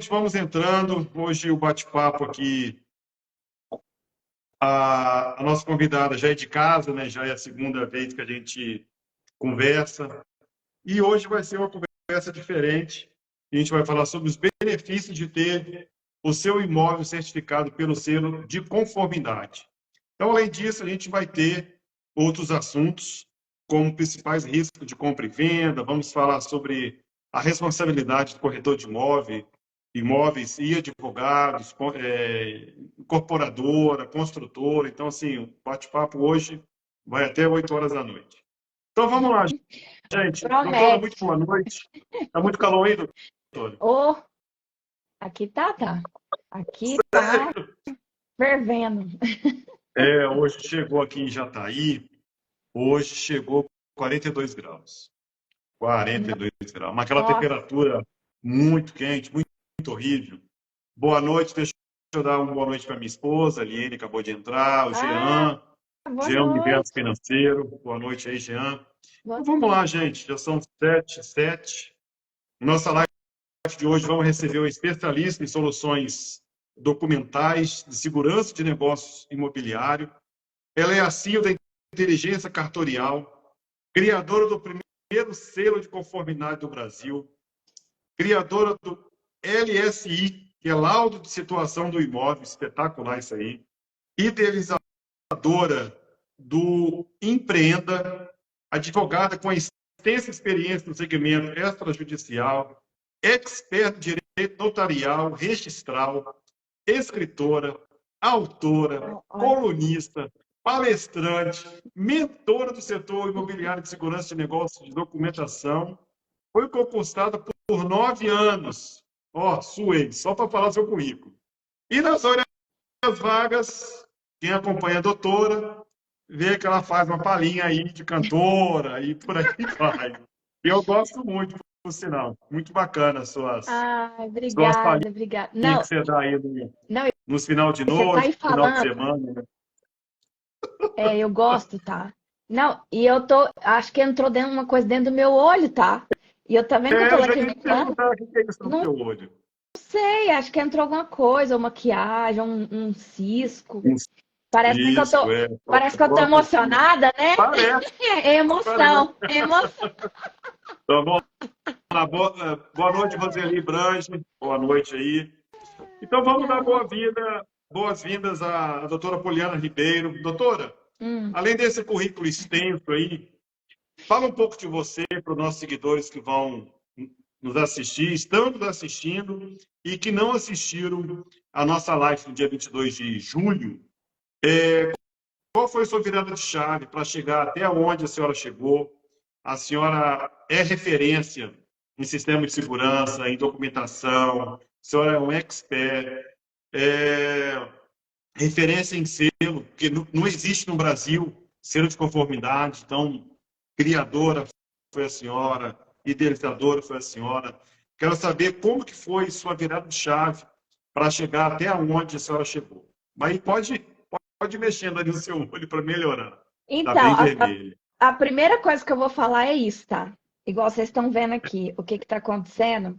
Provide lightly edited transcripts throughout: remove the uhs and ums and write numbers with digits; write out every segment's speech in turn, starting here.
vamos entrando. Hoje o bate-papo aqui, a nossa convidada já é de casa, né? Já é a segunda vez que a gente conversa. E hoje vai ser uma conversa diferente. A gente vai falar sobre os benefícios de ter o seu imóvel certificado pelo selo de conformidade. Então, além disso, a gente vai ter outros assuntos, como principais riscos de compra e venda. Vamos falar sobre a responsabilidade do corretor de imóveis e advogados, incorporadora, construtora. Então, assim, o bate-papo hoje vai até 8 horas da noite. Então, vamos lá, gente. Doutora, muito Promete. boa noite. Está muito calor aí, doutora? Ô, aqui tá. Aqui tá fervendo. Hoje chegou aqui em Jataí, hoje chegou 42 graus. 42 graus. Mas aquela Nossa, temperatura muito quente, muito horrível. Boa noite, deixa eu dar uma boa noite para minha esposa, a Liene acabou de entrar, o ah, Jean, boa Jean Universo noite. Financeiro. Boa noite aí, Jean. Boa- Então vamos lá, gente, já são 7h07. Nossa live de hoje vamos receber um especialista em soluções documentais de segurança de negócios imobiliário. Ela é a CEO da Inteligência Cartorial, criadora do primeiro selo de conformidade do Brasil, criadora do LSI, que é Laudo de Situação do Imóvel, espetacular isso aí, idealizadora do Empreenda, advogada com extensa experiência no segmento extrajudicial, expert em direito notarial, registral, escritora, autora, Olha, colunista, palestrante, mentora do setor imobiliário de segurança de negócios de documentação. Foi concursada por 9 anos. Ó, Suede, só para falar seu currículo. E nas horas vagas, quem acompanha a doutora, vê que ela faz uma palhinha aí de cantora e por aí vai. Eu gosto muito, por sinal. Muito bacana ai, suas palhinhas obrigada, obrigada. que Não, você dá aí não, nos final de você tá noite, aí final de falando, semana. Né? eu gosto, tá? Não, e acho que entrou dentro uma coisa dentro do meu olho, tá? E eu tá vendo que eu tô Eu já ia te lacrimejando? perguntar o que é isso no Não seu olho. sei, acho que entrou alguma coisa, ou maquiagem, um cisco. Um cisco, Parece que eu tô próprio cisco. emocionada, né? Parece, É parece. emoção, é emoção. Então, vamos lá. Boa noite, Roseli Brange. Boa noite aí. Então, vamos dar boas-vindas à doutora Poliana Ribeiro. Doutora, Hum. além desse currículo extenso aí, fala um pouco de você para os nossos seguidores que vão nos assistir, estão nos assistindo e que não assistiram a nossa live no dia 22 de julho. Qual foi a sua virada de chave para chegar até onde a senhora chegou? A senhora é referência em sistema de segurança, em documentação, a senhora é um expert, é referência em selo, que não existe no Brasil selo de conformidade, então, criadora foi a senhora, idealizadora foi a senhora. Quero saber como que foi sua virada de chave para chegar até onde a senhora chegou. Mas pode ir mexendo ali no seu olho para melhorar. Está Então, bem vermelho. a primeira coisa que eu vou falar é isso, tá? Igual vocês estão vendo aqui, o que que tá acontecendo.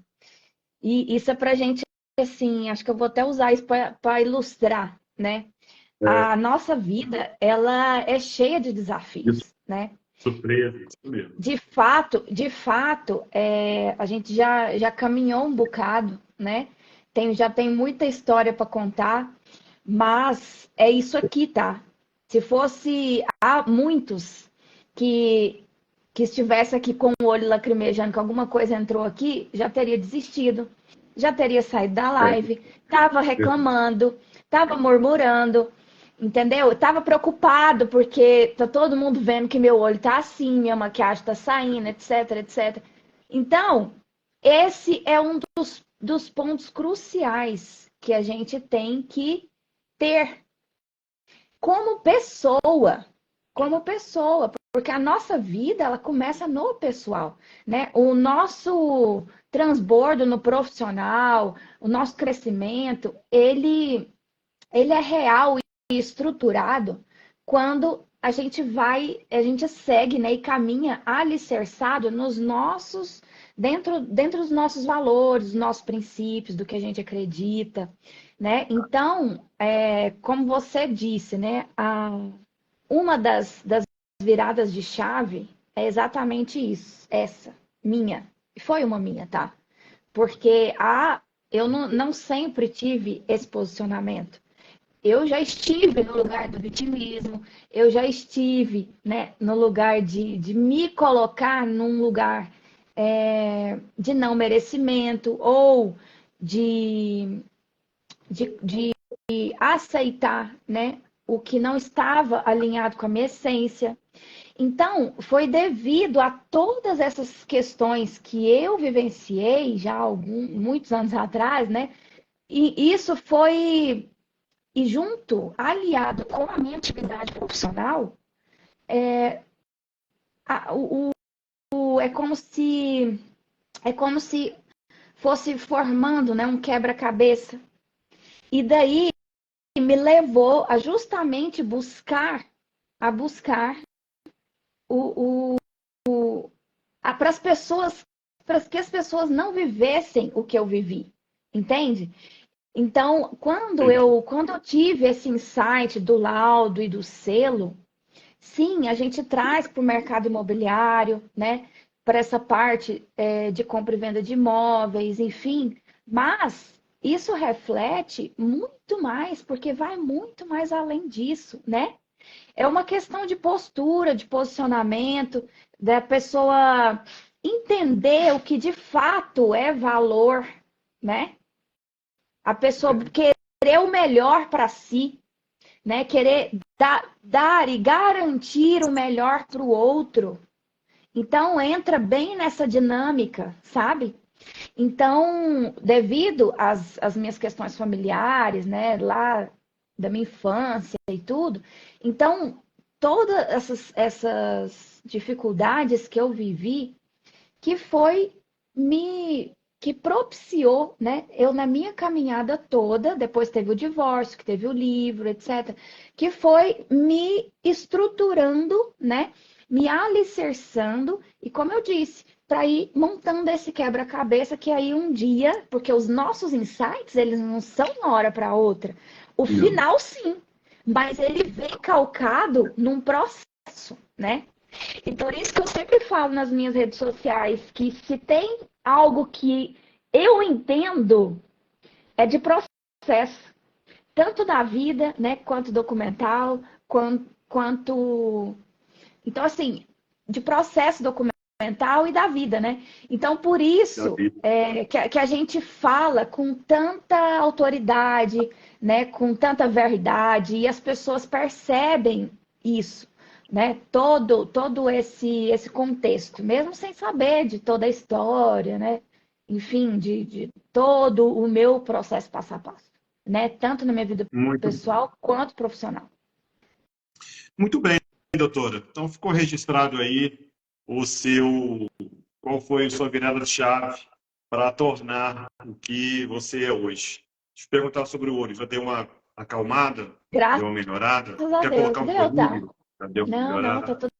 E isso é pra gente, assim, acho que eu vou até usar isso para ilustrar, né? É, A nossa vida, ela é cheia de isso, desafios, né? surpresa, isso mesmo. De fato, a gente já caminhou um bocado, né? Já tem muita história para contar, mas é isso aqui, tá? Se fosse há muitos que, que estivesse aqui com o olho lacrimejando que alguma coisa entrou aqui, já teria desistido, já teria saído da É, live, tava é, reclamando, tava murmurando, entendeu? Eu tava preocupado porque tá todo mundo vendo que meu olho tá assim, minha maquiagem tá saindo, etc, etc. Então, esse é um dos pontos cruciais que a gente tem que ter como pessoa, porque a nossa vida ela começa no pessoal, né? O nosso transbordo no profissional, o nosso crescimento, ele é real e estruturado quando a gente segue, né, e caminha alicerçado dentro dos nossos valores, dos nossos princípios, do que a gente acredita, né? Então, como você disse, né? Uma das viradas de chave é exatamente isso, essa, minha. Foi uma minha, tá? Porque eu não sempre tive esse posicionamento. Eu já estive no lugar do vitimismo, eu já estive, né, no lugar de me colocar num lugar de não merecimento ou de, de aceitar, né, o que não estava alinhado com a minha essência. Então, foi devido a todas essas questões que eu vivenciei já muitos anos atrás, né? E isso foi, e junto, aliado com a minha atividade profissional, a- o, é como se fosse formando, né, um quebra-cabeça. E daí me levou a justamente buscar o, para as pessoas, para que as pessoas não vivessem o que eu vivi, entende? Então, Entendi. quando eu tive esse insight do laudo e do selo, sim, a gente traz para o mercado imobiliário, né? Para essa parte de compra e venda de imóveis, enfim, mas isso reflete muito mais, porque vai muito mais além disso, né? É uma questão de postura, de posicionamento, da pessoa entender o que de fato é valor, né? A pessoa querer o melhor para si, né? Querer dar e garantir o melhor para o outro. Então entra bem nessa dinâmica, sabe? Então, devido às minhas questões familiares, né, lá da minha infância e tudo, então todas essas dificuldades que eu vivi, que foi me que propiciou, né, eu na minha caminhada toda, depois teve o divórcio, que teve o livro, etc, que foi me estruturando, né, me alicerçando e como eu disse, para ir montando esse quebra-cabeça que aí um dia, porque os nossos insights, eles não são uma hora para outra. O Não. final sim, mas ele vem calcado num processo, né? E por isso que eu sempre falo nas minhas redes sociais que se tem algo que eu entendo é de processo, tanto da vida, né, quanto documental, quanto então assim, de processo documental e da vida, né? Então por Já isso vi. que a gente fala com tanta autoridade, né, com tanta verdade e as pessoas percebem isso, né? Todo esse contexto, mesmo sem saber de toda a história, né? Enfim, de todo o meu processo passo a passo, né? Tanto na minha vida Muito, pessoal quanto profissional. muito bem, doutora. Então ficou registrado aí o seu, qual foi a sua virada de chave para tornar o que você é hoje. Deixa eu perguntar sobre o olho. Já deu uma acalmada? Graças Deu uma melhorada? a Quer Deus, colocar um deu, tá? colírio? Já deu uma Não, tá melhorada? tudo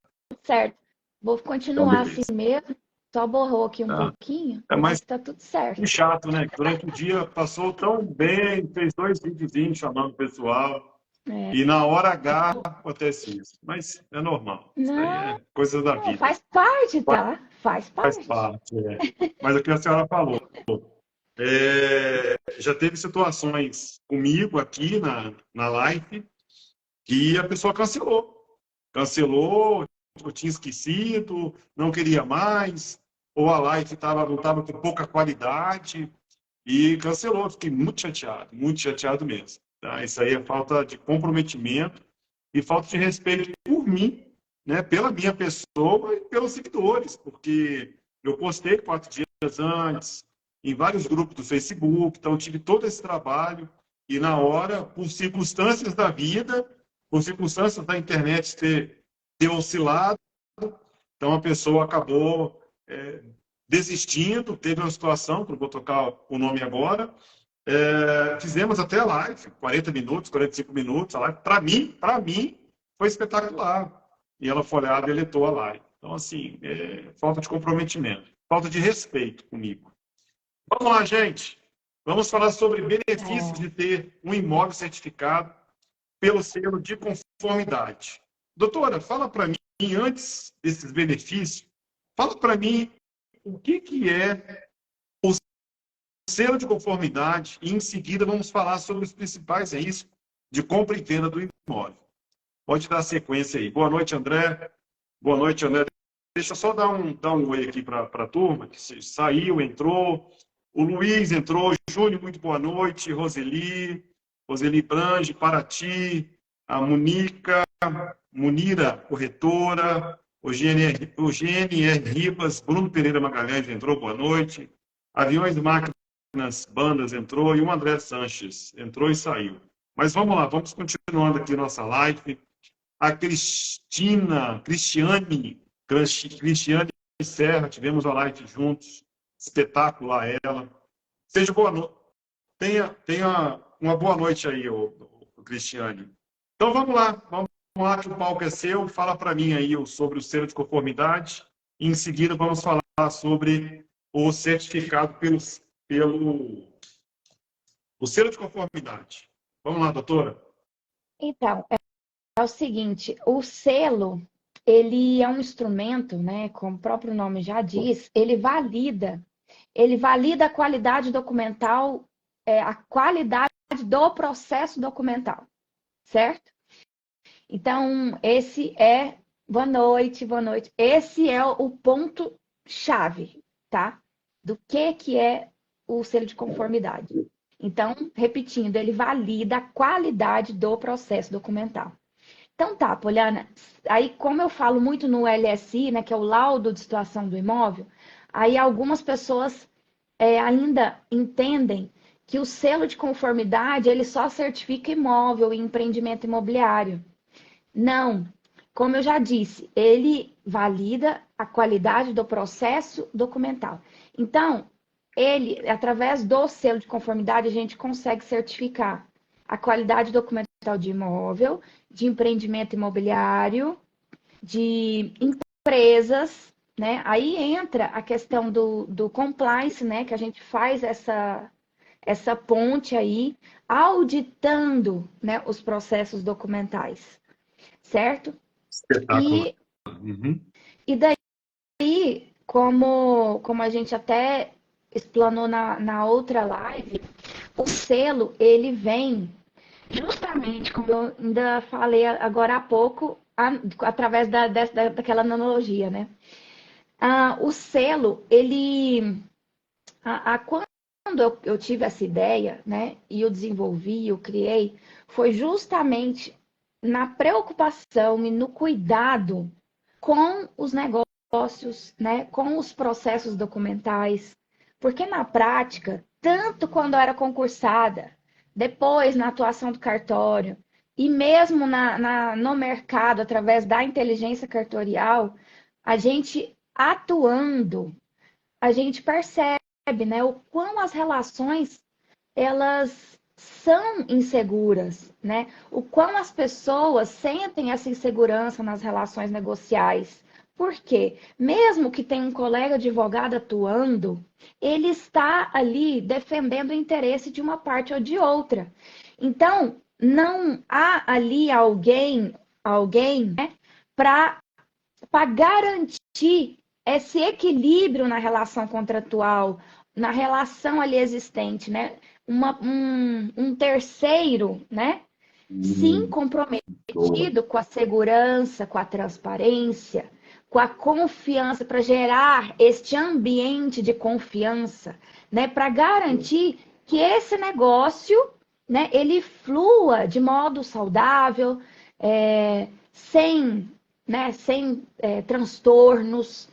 certo. Vou Então, continuar assim beleza. mesmo. Só borrou aqui um Tá. pouquinho, É mas mais tá tudo certo. chato, né? Durante o dia passou tão bem, fez 2 videozinhos chamando o pessoal, É. e na hora H acontece isso. Mas é normal. Isso aí Não, é coisa da não, vida. faz parte, tá? Faz Faz parte. parte, é. Mas o que a senhora falou, já teve situações comigo aqui na live que a pessoa cancelou. Cancelou, eu tinha esquecido, não queria mais, ou a live não estava com pouca qualidade e cancelou. Fiquei muito chateado mesmo. Tá? Isso aí é falta de comprometimento e falta de respeito por mim, né? Pela minha pessoa e pelos seguidores, porque eu postei 4 dias antes, em vários grupos do Facebook, então tive todo esse trabalho e na hora, por circunstâncias da vida, por circunstâncias da internet ter oscilado, então a pessoa acabou desistindo, teve uma situação, que não vou tocar o nome agora, fizemos até a live, 40 minutos, 45 minutos, a live, para mim, foi espetacular. E ela foi lá e deletou a live. Então, assim, falta de comprometimento. falta de respeito comigo. Vamos lá, gente. Vamos falar sobre benefícios de ter um imóvel certificado pelo selo de conformidade. Doutora, fala para mim, antes desses benefícios, fala para mim o que é o selo de conformidade e, em seguida, vamos falar sobre os principais riscos de compra e venda do imóvel. Pode dar sequência aí. Boa noite, André. Boa noite, André. Deixa eu só dar um oi aqui para a turma, que saiu, entrou. O Luiz entrou. Júnior, muito boa noite. Roseli Brange, Paraty. A Munira, corretora. Eugênia R. Ribas. Bruno Pereira Magalhães entrou. Boa noite. Aviões, Máquinas, Bandas entrou. E o André Sanches entrou e saiu. Mas vamos lá, vamos continuando aqui nossa live. A Cristiane Serra, tivemos a live juntos, espetacular ela. Seja boa noite. Tenha uma boa noite aí, Cristiane. Então vamos lá, que o palco é seu. Fala para mim aí sobre o selo de conformidade. E em seguida vamos falar sobre o certificado o selo de conformidade. Vamos lá, doutora. Então, é o seguinte, o selo, ele é um instrumento, né, como o próprio nome já diz, ele valida a qualidade documental, a qualidade do processo documental, certo? Então, boa noite, esse é o ponto-chave, tá? Do que é o selo de conformidade. Então, repetindo, ele valida a qualidade do processo documental. Então tá, Poliana, aí como eu falo muito no LSI, né, que é o laudo de situação do imóvel, aí algumas pessoas ainda entendem que o selo de conformidade, ele só certifica imóvel e empreendimento imobiliário. Não, como eu já disse, ele valida a qualidade do processo documental. Então, através do selo de conformidade, a gente consegue certificar a qualidade documental de imóvel, de empreendimento imobiliário, de empresas, né? Aí entra a questão do compliance, né? Que a gente faz essa ponte aí, auditando, né, os processos documentais, certo? Espetáculo. E daí, como a gente até explanou na outra live, o selo, ele vem justamente, como eu ainda falei agora há pouco, através daquela analogia, né? O selo, ele... Quando eu tive essa ideia, né, e eu desenvolvi, eu criei, foi justamente na preocupação e no cuidado com os negócios, né, com os processos documentais, porque na prática, tanto quando eu era concursada, depois na atuação do cartório, e mesmo no mercado, através da inteligência cartorial, a gente atuando, a gente percebe, né, o quão as relações elas são inseguras, né? O quão as pessoas sentem essa insegurança nas relações negociais. Por quê? Mesmo que tenha um colega advogado atuando, ele está ali defendendo o interesse de uma parte ou de outra. Então, não há ali alguém, né, para garantir esse equilíbrio na relação contratual, na relação ali existente, né? Um terceiro, né? Sim, comprometido com a segurança, com a transparência, com a confiança, para gerar este ambiente de confiança, né? Para garantir que esse negócio, né? Ele flua de modo saudável, sem transtornos.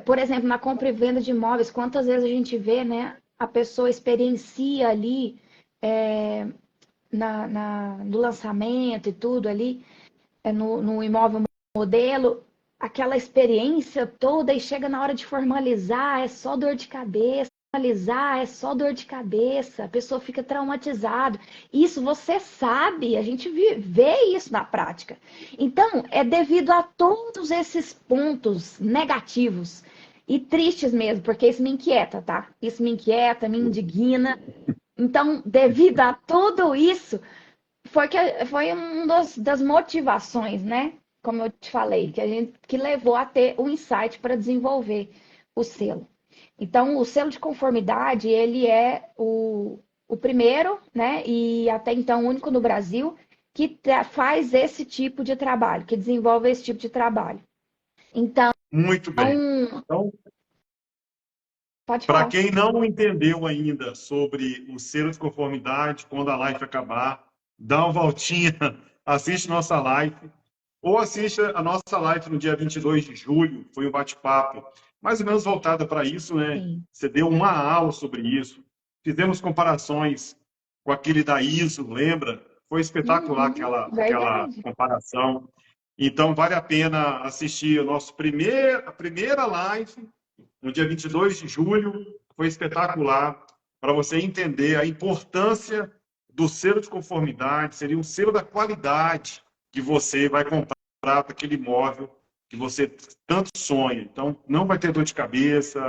Por exemplo, na compra e venda de imóveis, quantas vezes a gente vê, né, a pessoa experiencia ali no lançamento e tudo ali, no imóvel modelo, aquela experiência toda e chega na hora de formalizar, é só dor de cabeça. A pessoa fica traumatizada. Isso você sabe, a gente vê isso na prática. Então, é devido a todos esses pontos negativos E tristes mesmo, porque isso me inquieta, tá? Isso me inquieta, me indigna. Então, devido a tudo isso, foi das motivações, né? Como eu te falei, que levou a ter o insight para desenvolver o selo. Então, o selo de conformidade, ele é o primeiro, né? E até então único no Brasil, que faz esse tipo de trabalho, que desenvolve esse tipo de trabalho. Então, Muito bem. Então, pode para falar. quem não entendeu ainda sobre o selo de conformidade, quando a live acabar, dá uma voltinha, assiste nossa live, ou assiste a nossa live no dia 22 de julho, foi um bate-papo mais ou menos voltada para isso, né? Sim. Você deu uma aula sobre isso, fizemos comparações com aquele da ISO, lembra? Foi espetacular aquela Verdade. comparação. Então, vale a pena assistir a primeira live no dia 22 de julho, foi espetacular para você entender a importância do selo de conformidade, seria um selo da qualidade que você vai comprar para aquele imóvel que você tanto sonha. Então, não vai ter dor de cabeça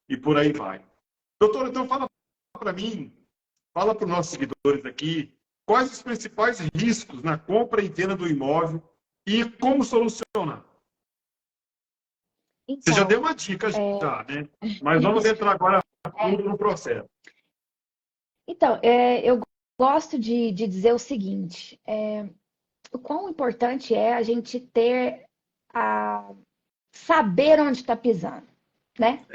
e por aí vai. Doutor, então fala para mim, fala para os nossos seguidores aqui, quais os principais riscos na compra e venda do imóvel e como solucionar. Você já deu Então, uma dica já, né? Mas vamos entrar agora fundo no processo. então eu gosto de dizer o seguinte: o quão importante é a gente ter saber onde está pisando, né?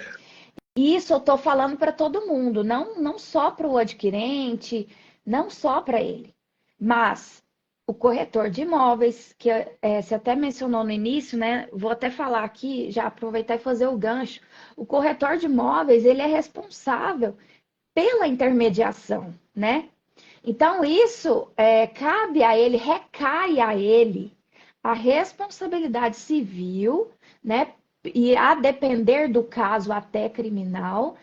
E isso eu estou falando para todo mundo, não só para o adquirente, não só para ele, mas o corretor de imóveis, que você até mencionou no início, né? Vou até falar aqui, já aproveitar e fazer o gancho. O corretor de imóveis, ele é responsável pela intermediação, né? Então, isso cabe a ele, recai a ele a responsabilidade civil, né? E a depender do caso até criminal,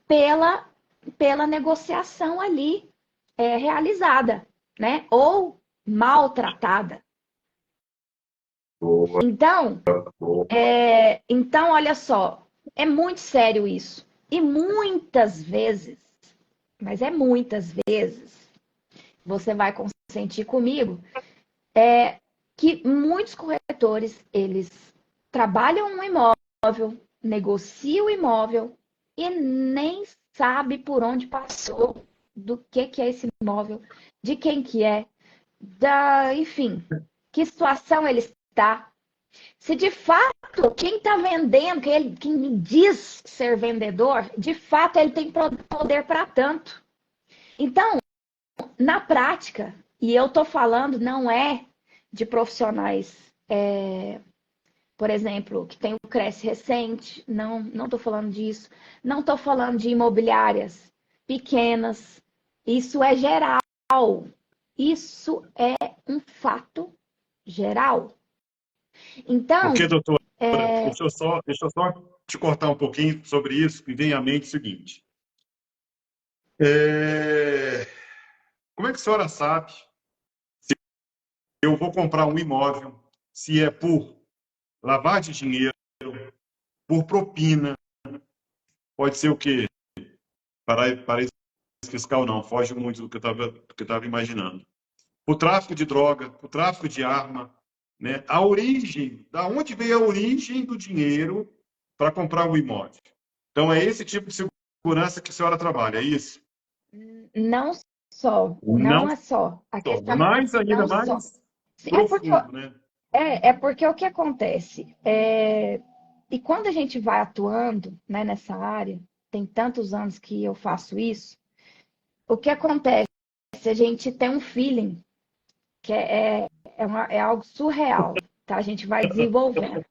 pela negociação ali realizada, né? Ou maltratada. Boa, Então, boa. então, olha só, é muito sério isso. E muitas vezes, mas é muitas vezes, você vai consentir comigo, que muitos corretores, eles trabalham um imóvel, negociam o imóvel e nem sabe por onde passou, do que é esse imóvel, de quem que é, enfim, que situação ele está. Se de fato quem está vendendo, quem me diz ser vendedor, de fato ele tem poder para tanto. Então, na prática, e eu estou falando não é de profissionais, por exemplo, que tem o Cresce recente, não estou falando disso. Não estou falando de imobiliárias pequenas. Isso é geral. Isso é um fato geral. Então, Porque, doutora, deixa eu só te cortar um pouquinho sobre isso, que vem à mente o seguinte. Como é que a senhora sabe se eu vou comprar um imóvel, se é por lavagem de dinheiro, por propina, pode ser o quê? Paraíso fiscal não, foge muito do que eu estava imaginando. O tráfico de droga, o tráfico de arma, né? A origem, da onde veio a origem do dinheiro para comprar o imóvel. Então, é esse tipo de segurança que a senhora trabalha, é isso? não Não não é só. A só, questão mas ainda não só. mais É porque, profundo, né? é porque o que acontece? E quando a gente vai atuando, né, nessa área, tem tantos anos que eu faço isso, o que acontece? A gente tem um feeling que é algo surreal, tá? A gente vai desenvolvendo.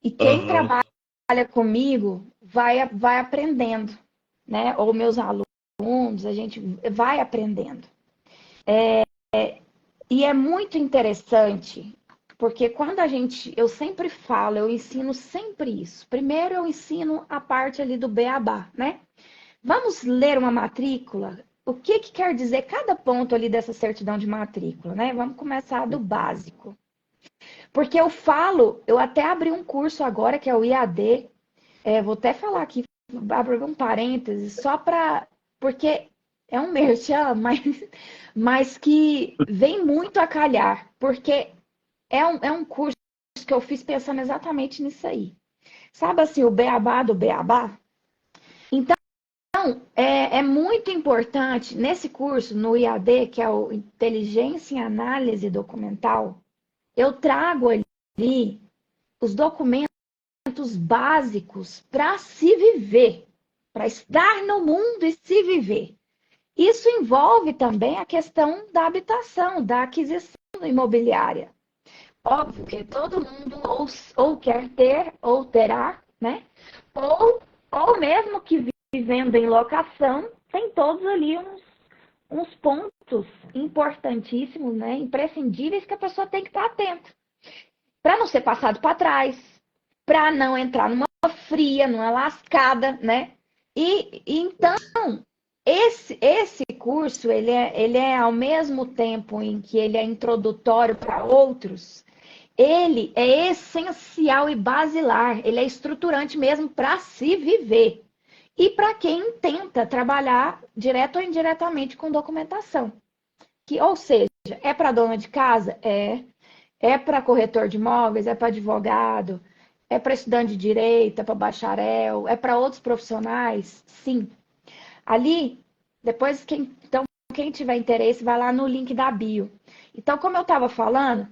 E quem Aham. trabalha comigo vai aprendendo, né? Ou meus alunos, a gente vai aprendendo. E é muito interessante, porque quando eu sempre falo, eu ensino sempre isso. Primeiro eu ensino a parte ali do beabá, né? Vamos ler uma matrícula? O que quer dizer cada ponto ali dessa certidão de matrícula, né? Vamos começar do básico. Porque eu até abri um curso agora, que é o IAD, vou até falar aqui, abrir um parênteses, só para. Porque é um merchan, mas que vem muito a calhar, porque é um curso que eu fiz pensando exatamente nisso aí. Sabe assim, o beabá do beabá? Então, é muito importante nesse curso, no IAD, que é o Inteligência e Análise Documental, eu trago ali os documentos básicos para se viver, para estar no mundo e se viver. Isso envolve também a questão da habitação, da aquisição imobiliária. Óbvio que todo mundo ou quer ter, ou terá, né? Ou mesmo que vivendo em locação, tem todos ali uns pontos importantíssimos, né? Imprescindíveis que a pessoa tem que estar atenta. Para não ser passado para trás, para não entrar numa fria, numa lascada, né? E então, esse curso, ele é ao mesmo tempo em que ele é introdutório para outros, ele é essencial e basilar, ele é estruturante mesmo para se viver. E para quem tenta trabalhar direto ou indiretamente com documentação. Ou seja, é para dona de casa? É para corretor de imóveis? É para advogado? É para estudante de direito? É para bacharel? É para outros profissionais? Sim. Ali, depois, quem tiver interesse, vai lá no link da bio. Então, como eu estava falando,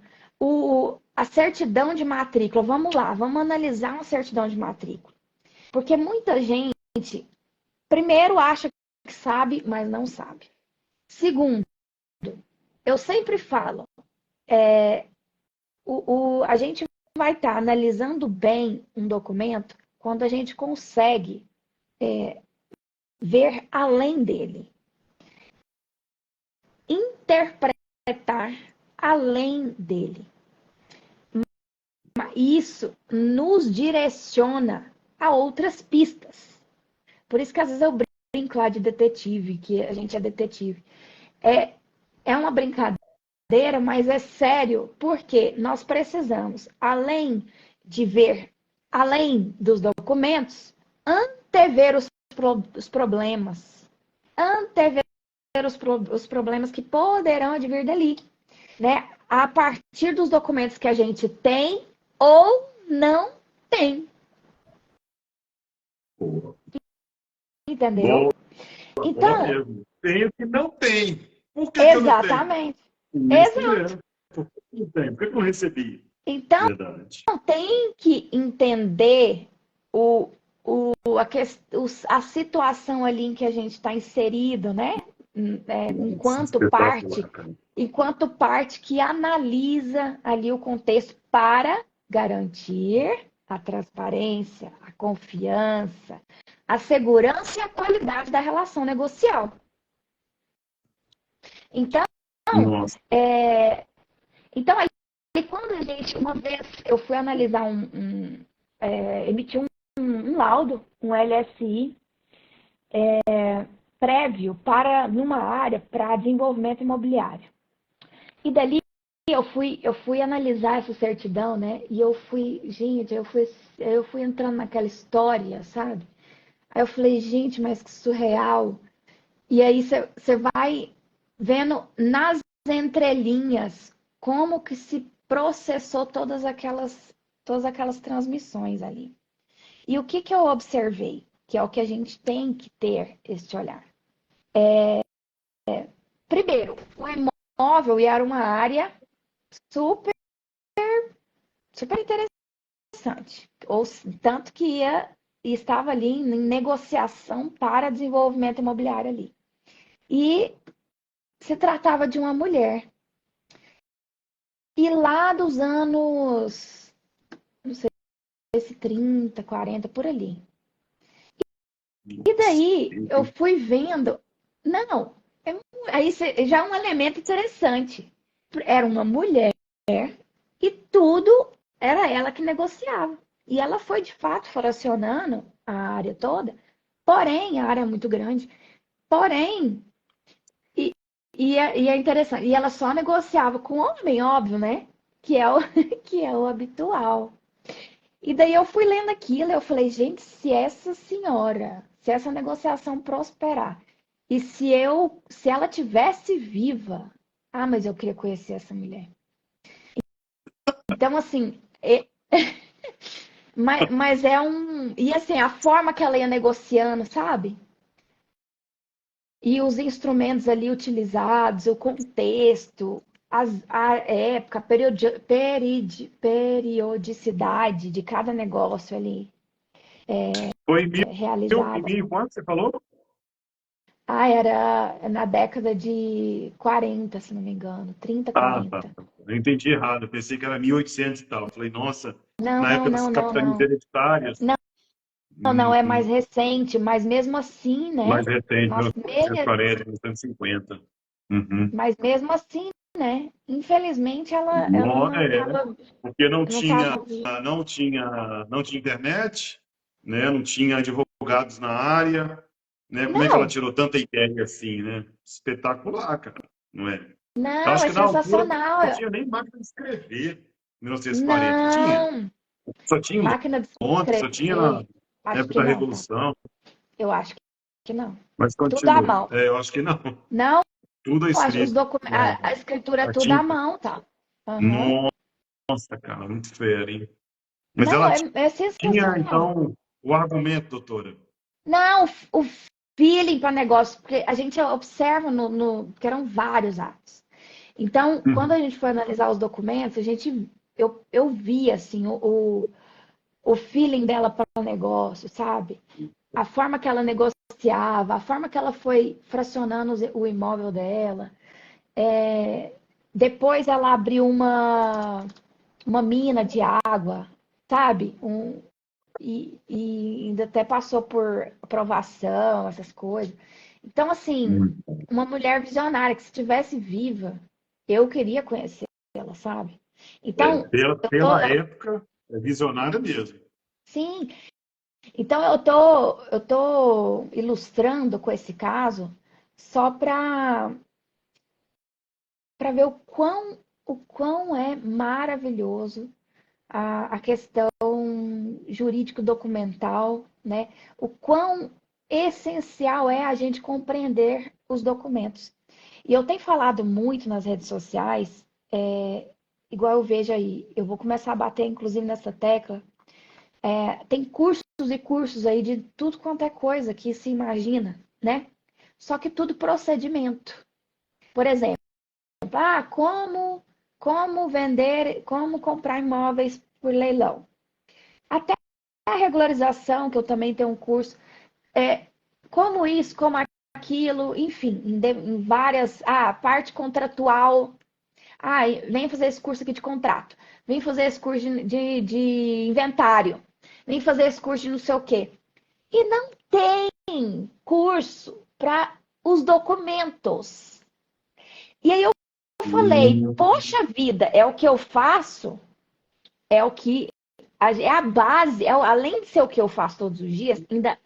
a certidão de matrícula, vamos lá, vamos analisar uma certidão de matrícula. Porque muita gente, primeiro, acha que sabe, mas não sabe. Segundo, eu sempre falo, a gente vai estar analisando bem um documento quando a gente consegue ver além dele, interpretar além dele. Isso nos direciona a outras pistas. Por isso que às vezes eu brinco lá de detetive, que a gente é detetive. É uma brincadeira, mas é sério, porque nós precisamos, além de ver além dos documentos, antever os problemas, antever os problemas que poderão advir dali, né? A partir dos documentos que a gente tem ou não tem. Boa. Entendeu? Boa, boa Então, mesmo. Tem o que não tem. Por que eu não tenho? exatamente. Isso Exato. mesmo. Por que eu não tenho? Por que eu não recebi? Então, Verdade. tem que entender a situação ali em que a gente está inserido, né? Nossa, espetacular, cara. Enquanto parte que analisa ali o contexto para garantir a transparência, a confiança, a segurança e a qualidade da relação negocial. Então, Nossa. então aí quando a gente, uma vez eu fui analisar emitir um laudo, um LSI, prévio para numa área para desenvolvimento imobiliário. E dali eu fui analisar essa certidão, né? E eu fui entrando naquela história, sabe? Aí eu falei, gente, mas que surreal. E aí você vai vendo nas entrelinhas como que se processou todas aquelas transmissões ali. E o que eu observei? Que é o que a gente tem que ter este olhar. Primeiro, o imóvel era uma área super, super interessante. Tanto que estava ali em negociação para desenvolvimento imobiliário ali. E se tratava de uma mulher. E lá dos anos, não sei se 30, 40, por ali. E daí eu fui vendo, não, aí já é um elemento interessante. Era uma mulher e tudo era ela que negociava. E ela foi, de fato, fracionando a área toda, porém, a área é muito grande, porém, e é interessante, e ela só negociava com homem, óbvio, né? Que é o, que é o habitual. E daí eu fui lendo aquilo, eu falei, gente, se essa negociação prosperar, e se ela tivesse viva, mas eu queria conhecer essa mulher. Então, assim, mas é um. E assim, a forma que ela ia negociando, sabe? E os instrumentos ali utilizados, o contexto, a época, periodicidade de cada negócio ali Foi realizado. em quanto você falou? Era na década de 40, se não me engano, 30, Tá. 40. Eu entendi errado. Eu pensei que era 1800 e tal. Eu falei, nossa, Não, na não, época das não, não, capitanias não. hereditárias. Não, não, é Hum, mais recente, mas mesmo assim, mais né? recente, Nossa, 1940, 1950. Uhum. mas mesmo assim, né? Infelizmente ela Não, não estava porque não tava. não tinha internet, né? Não tinha advogados na área, né? Como é que ela Não, tirou tanta ideia assim, né? Espetacular, cara, não é? Eu não, acho é que na altura não sensacional. tinha nem máquina de escrever, em 1940. Tinha? Não, Só tinha os máquina de pontos, só tinha na escrever, acho época que da não, tá? Revolução, Eu acho que não. mas Tudo à continua. mão. Eu acho que não. Não, Tudo é os escrito, documentos, a escritura é a tudo à tinta. mão, tá? Aham. Nossa, cara, muito fera, hein? Mas Não, ela é tinha, sensacional. então, o argumento, doutora. Não, o feeling para negócio, porque a gente observa que eram vários atos. Então, quando Uhum. a gente foi analisar os documentos, eu vi assim o feeling dela para o negócio, sabe? A forma que ela negociava, a forma que ela foi fracionando o imóvel dela. Depois ela abriu uma mina de água, sabe? E ainda até passou por aprovação, essas coisas. Então, assim, Muito. uma mulher visionária que se estivesse viva, eu queria conhecer ela, sabe? Então, Pela época, é visionária mesmo. sim, então eu tô ilustrando com esse caso só para ver o quão é maravilhoso a questão jurídico-documental, né? O quão essencial é a gente compreender os documentos. E eu tenho falado muito nas redes sociais, igual eu vejo aí, eu vou começar a bater, inclusive, nessa tecla. Tem cursos e cursos aí de tudo quanto é coisa que se imagina, né? Só que tudo procedimento. Por exemplo, como vender, como comprar imóveis por leilão. Até a regularização, que eu também tenho um curso, como isso, como aquilo, enfim, em várias. Parte contratual. Vem fazer esse curso aqui de contrato. Vem fazer esse curso de inventário. Vem fazer esse curso de não sei o quê. E não tem curso para os documentos. E aí eu falei, poxa vida, é o que eu faço, é o que é a base, além de ser o que eu faço todos os dias, ainda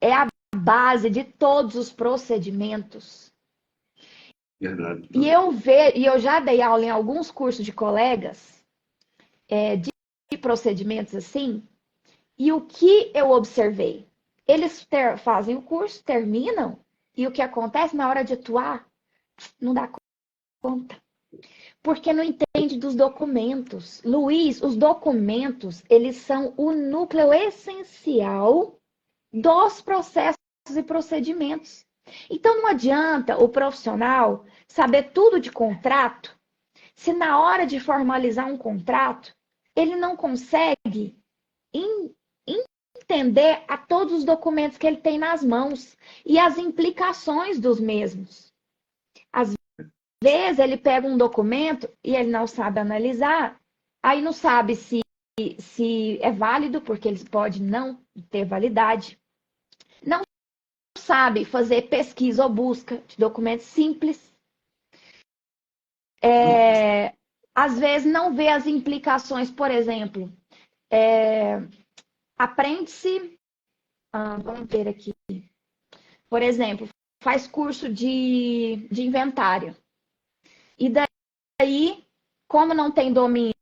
é a base de todos os procedimentos. Verdade. E eu já dei aula em alguns cursos de colegas de procedimentos assim, e o que eu observei? Eles fazem o curso, terminam, e o que acontece na hora de atuar? Não dá conta. Porque não entende dos documentos. Luiz, os documentos, eles são o núcleo essencial dos processos e procedimentos. Então não adianta o profissional saber tudo de contrato, se na hora de formalizar um contrato, ele não consegue entender a todos os documentos que ele tem nas mãos e as implicações dos mesmos. Às vezes ele pega um documento e ele não sabe analisar, aí não sabe se é válido, porque ele pode não ter validade. Não sabe fazer pesquisa ou busca de documentos simples. Às vezes não vê as implicações, por exemplo, aprende-se, vamos ver aqui, por exemplo, faz curso de inventário. E daí, como não tem domínio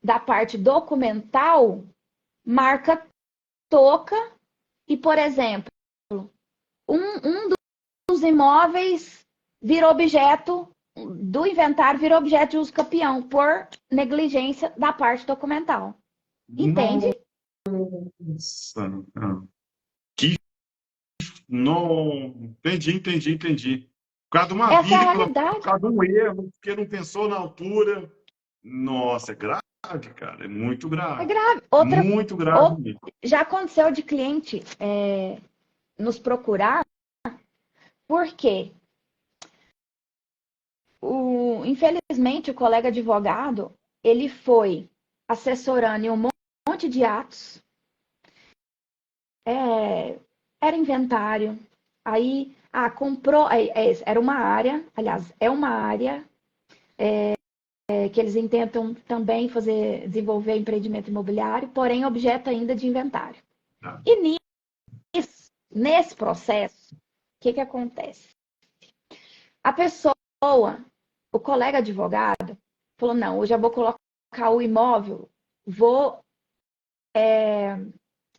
da parte documental marca toca e, por exemplo, um dos imóveis virou objeto do inventário, virou objeto de uso campeão por negligência da parte documental. Entende? Nossa. Que... Não... Entendi. Por causa de uma Essa é a vírgula, realidade. por causa de um erro, porque não pensou na altura. Nossa, é grave, cara. É muito É grave. grave. Muito grave mesmo. Já aconteceu de cliente nos procurar, porque infelizmente o colega advogado ele foi assessorando em um monte de atos, era inventário, aí comprou, era uma área, aliás, é uma área que eles intentam também desenvolver empreendimento imobiliário, porém objeto ainda de inventário. Tá. E nesse processo, o que acontece? A pessoa, o colega advogado, falou, não, hoje eu vou colocar o imóvel,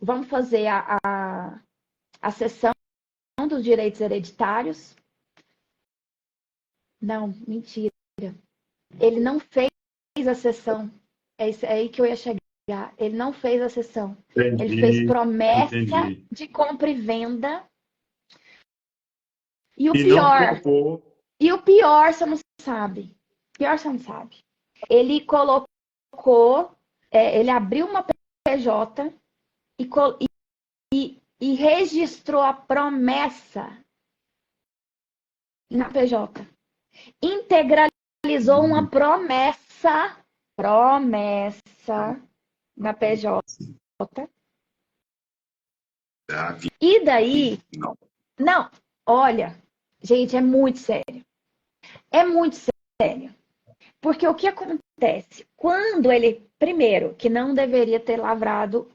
vamos fazer a cessão dos direitos hereditários. Não, mentira. Ele não fez a cessão. É aí que eu ia chegar. Ele não fez a cessão. Ele fez promessa de compra e venda. E o pior, você não sabe. Ele colocou, ele abriu uma PJ e registrou a promessa na PJ. Integralizou uma promessa na PJ. E daí... Não, olha, gente, é muito sério. É muito sério. Porque o que acontece? Quando ele, primeiro, que não deveria ter lavrado,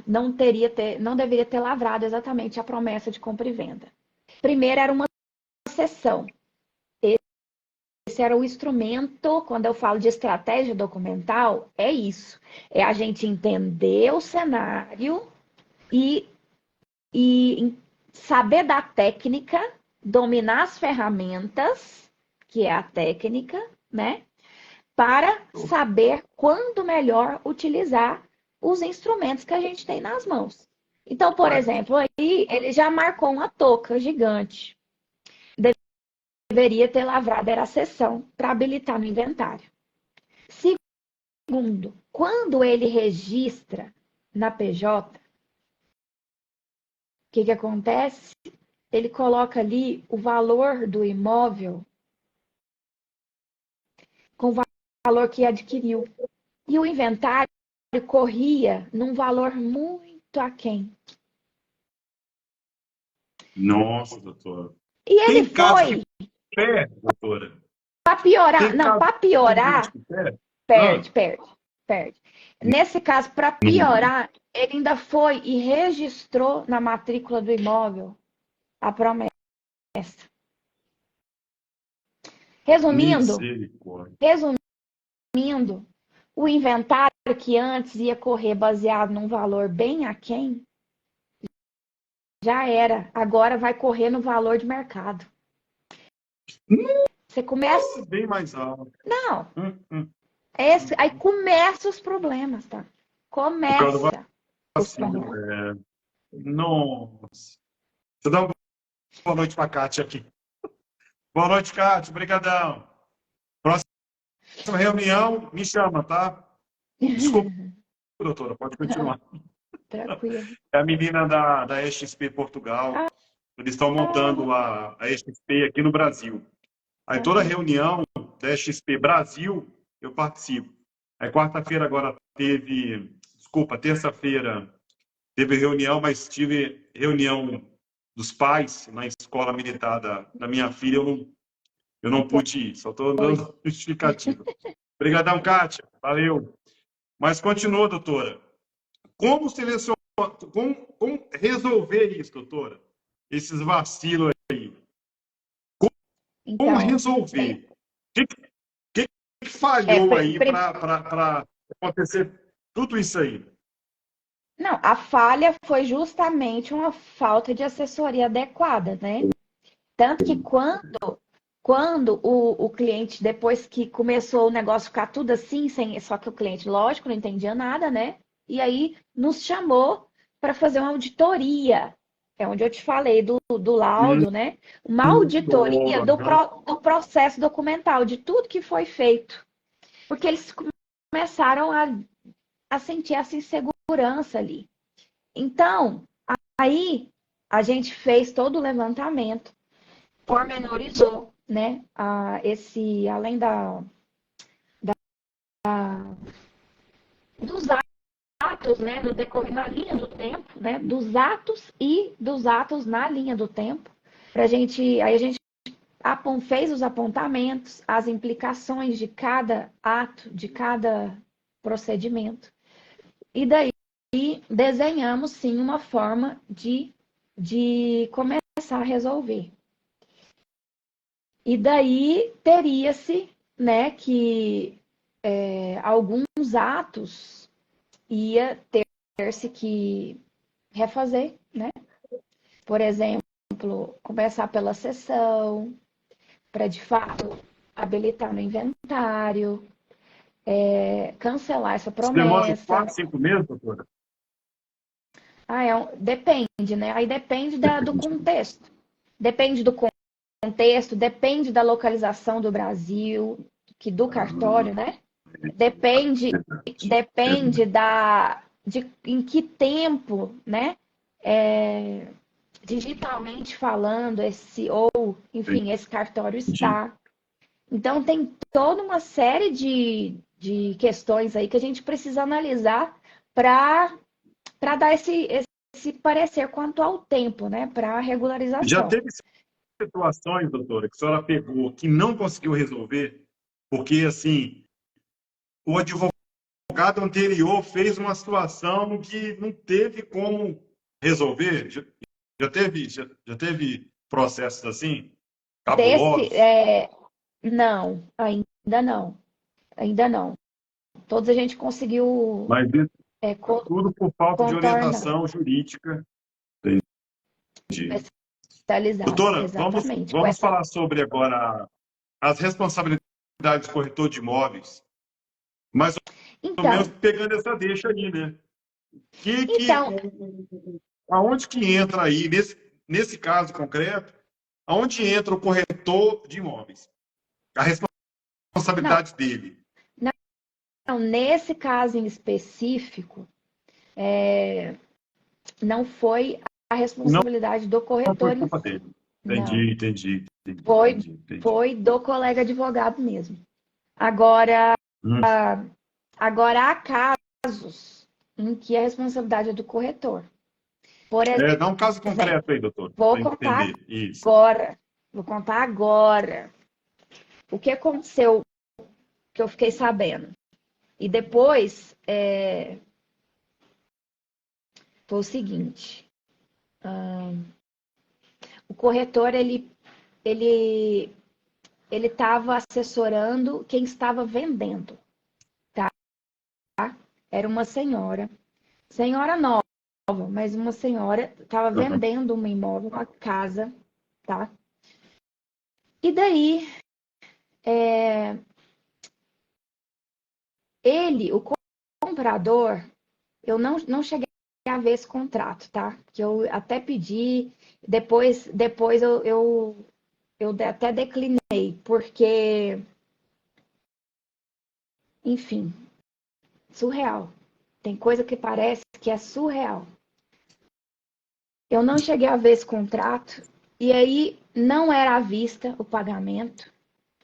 não deveria ter lavrado exatamente a promessa de compra e venda. Primeiro era uma cessão. Esse era o instrumento, quando eu falo de estratégia documental, é isso. É a gente entender o cenário e saber da técnica, dominar as ferramentas, que é a técnica, né? Para saber quando melhor utilizar os instrumentos que a gente tem nas mãos. Então, por exemplo, aí ele já marcou uma touca gigante. Deveria ter lavrado a cessão para habilitar no inventário. Segundo, quando ele registra na PJ, o que acontece? Ele coloca ali o valor do imóvel com o valor que adquiriu. E o inventário corria num valor muito aquém. Nossa, doutora. E ele foi... doutora. Para piorar... Não, para piorar... Perde. Nesse caso, para piorar, ele ainda foi e registrou na matrícula do imóvel a promessa. Resumindo, o inventário que antes ia correr baseado num valor bem aquém, já era. Agora vai correr no valor de mercado. Você começa... Bem mais alto. Não. Aí começa os problemas, tá? Começa os problemas. Nossa. Deixa eu dar uma boa noite para a Kátia aqui. Boa noite, Kátia. Obrigadão. Próxima reunião, me chama, tá? Desculpa, doutora, pode continuar. Tranquilo. É a menina da EXP Portugal. Eles estão montando a EXP aqui no Brasil. Aí toda reunião da EXP Brasil, eu participo. Aí quarta-feira agora terça-feira teve reunião, mas tive reunião dos pais na escola militar da minha filha, eu não pude ir, só estou dando justificativa. Obrigadão, Kátia, valeu. Mas continua, doutora. Como resolver isso, doutora? Esses vacilos aí. Como resolver? O que falhou aí para acontecer tudo isso aí? Não, a falha foi justamente uma falta de assessoria adequada, né? Tanto que quando o cliente, depois que começou o negócio ficar tudo assim, só que o cliente, lógico, não entendia nada, né? E aí nos chamou para fazer uma auditoria. É onde eu te falei do laudo, né? Uma auditoria Boa. do processo documental, de tudo que foi feito. Porque eles começaram a sentir essa insegurança ali. Então, aí a gente fez todo o levantamento, pormenorizou, né? Além dos atos, né? No decorrer na linha do tempo, né? Dos atos e dos atos na linha do tempo. Aí a gente fez os apontamentos, as implicações de cada ato, de cada procedimento. E daí desenhamos sim uma forma de começar a resolver. E daí teria-se, né, que alguns atos ia ter-se que refazer, né? Por exemplo, começar pela sessão, para de fato habilitar no inventário, cancelar essa Isso demora uns promessa. 4, 5 meses, doutora? Depende, né? Aí depende do Depende. contexto. Depende do contexto, depende da localização do Brasil, do cartório, né? Depende, depende de em que tempo, né? Digitalmente falando, enfim, esse cartório Entendi. está. Então, tem toda uma série de questões aí que a gente precisa analisar para dar esse parecer quanto ao tempo, né? Para a Já regularização. teve situações, doutora, que a senhora pegou que não conseguiu resolver, porque, assim, o advogado anterior fez uma situação que não teve como resolver? Já teve processos assim, Desse, cabulosos? não, ainda não, ainda não. Todos a gente conseguiu Mas isso é, tudo por falta de contornar, orientação jurídica. Entendi. especializado, Doutora, vamos, exatamente. Com vamos essa. falar sobre agora as responsabilidades do corretor de imóveis, mais ou menos Então, pegando essa deixa aí, né? Que, então, aonde que entra aí, nesse caso concreto, aonde entra o corretor de imóveis? A não, responsabilidade dele. não, nesse caso em específico, não foi a Não, responsabilidade do não foi corretor em culpa si. dele. Não, foi, Entendi. foi do colega advogado mesmo. Agora, Hum. agora há casos em que a responsabilidade é do corretor. Por Dá um caso exemplo, concreto aí, doutor, vou para contar entender isso. agora. Vou contar agora o que aconteceu, que eu fiquei sabendo. E depois foi o seguinte: o corretor ele ele estava assessorando quem estava vendendo, tá? Era uma senhora nova, mas uma senhora estava Uhum. vendendo um imóvel, uma casa, tá? E daí o comprador, eu não cheguei a ver esse contrato, tá? Que eu até pedi, depois eu até declinei, porque, enfim, surreal. Tem coisa que parece que é surreal. Eu não cheguei a ver esse contrato, e aí não era à vista o pagamento.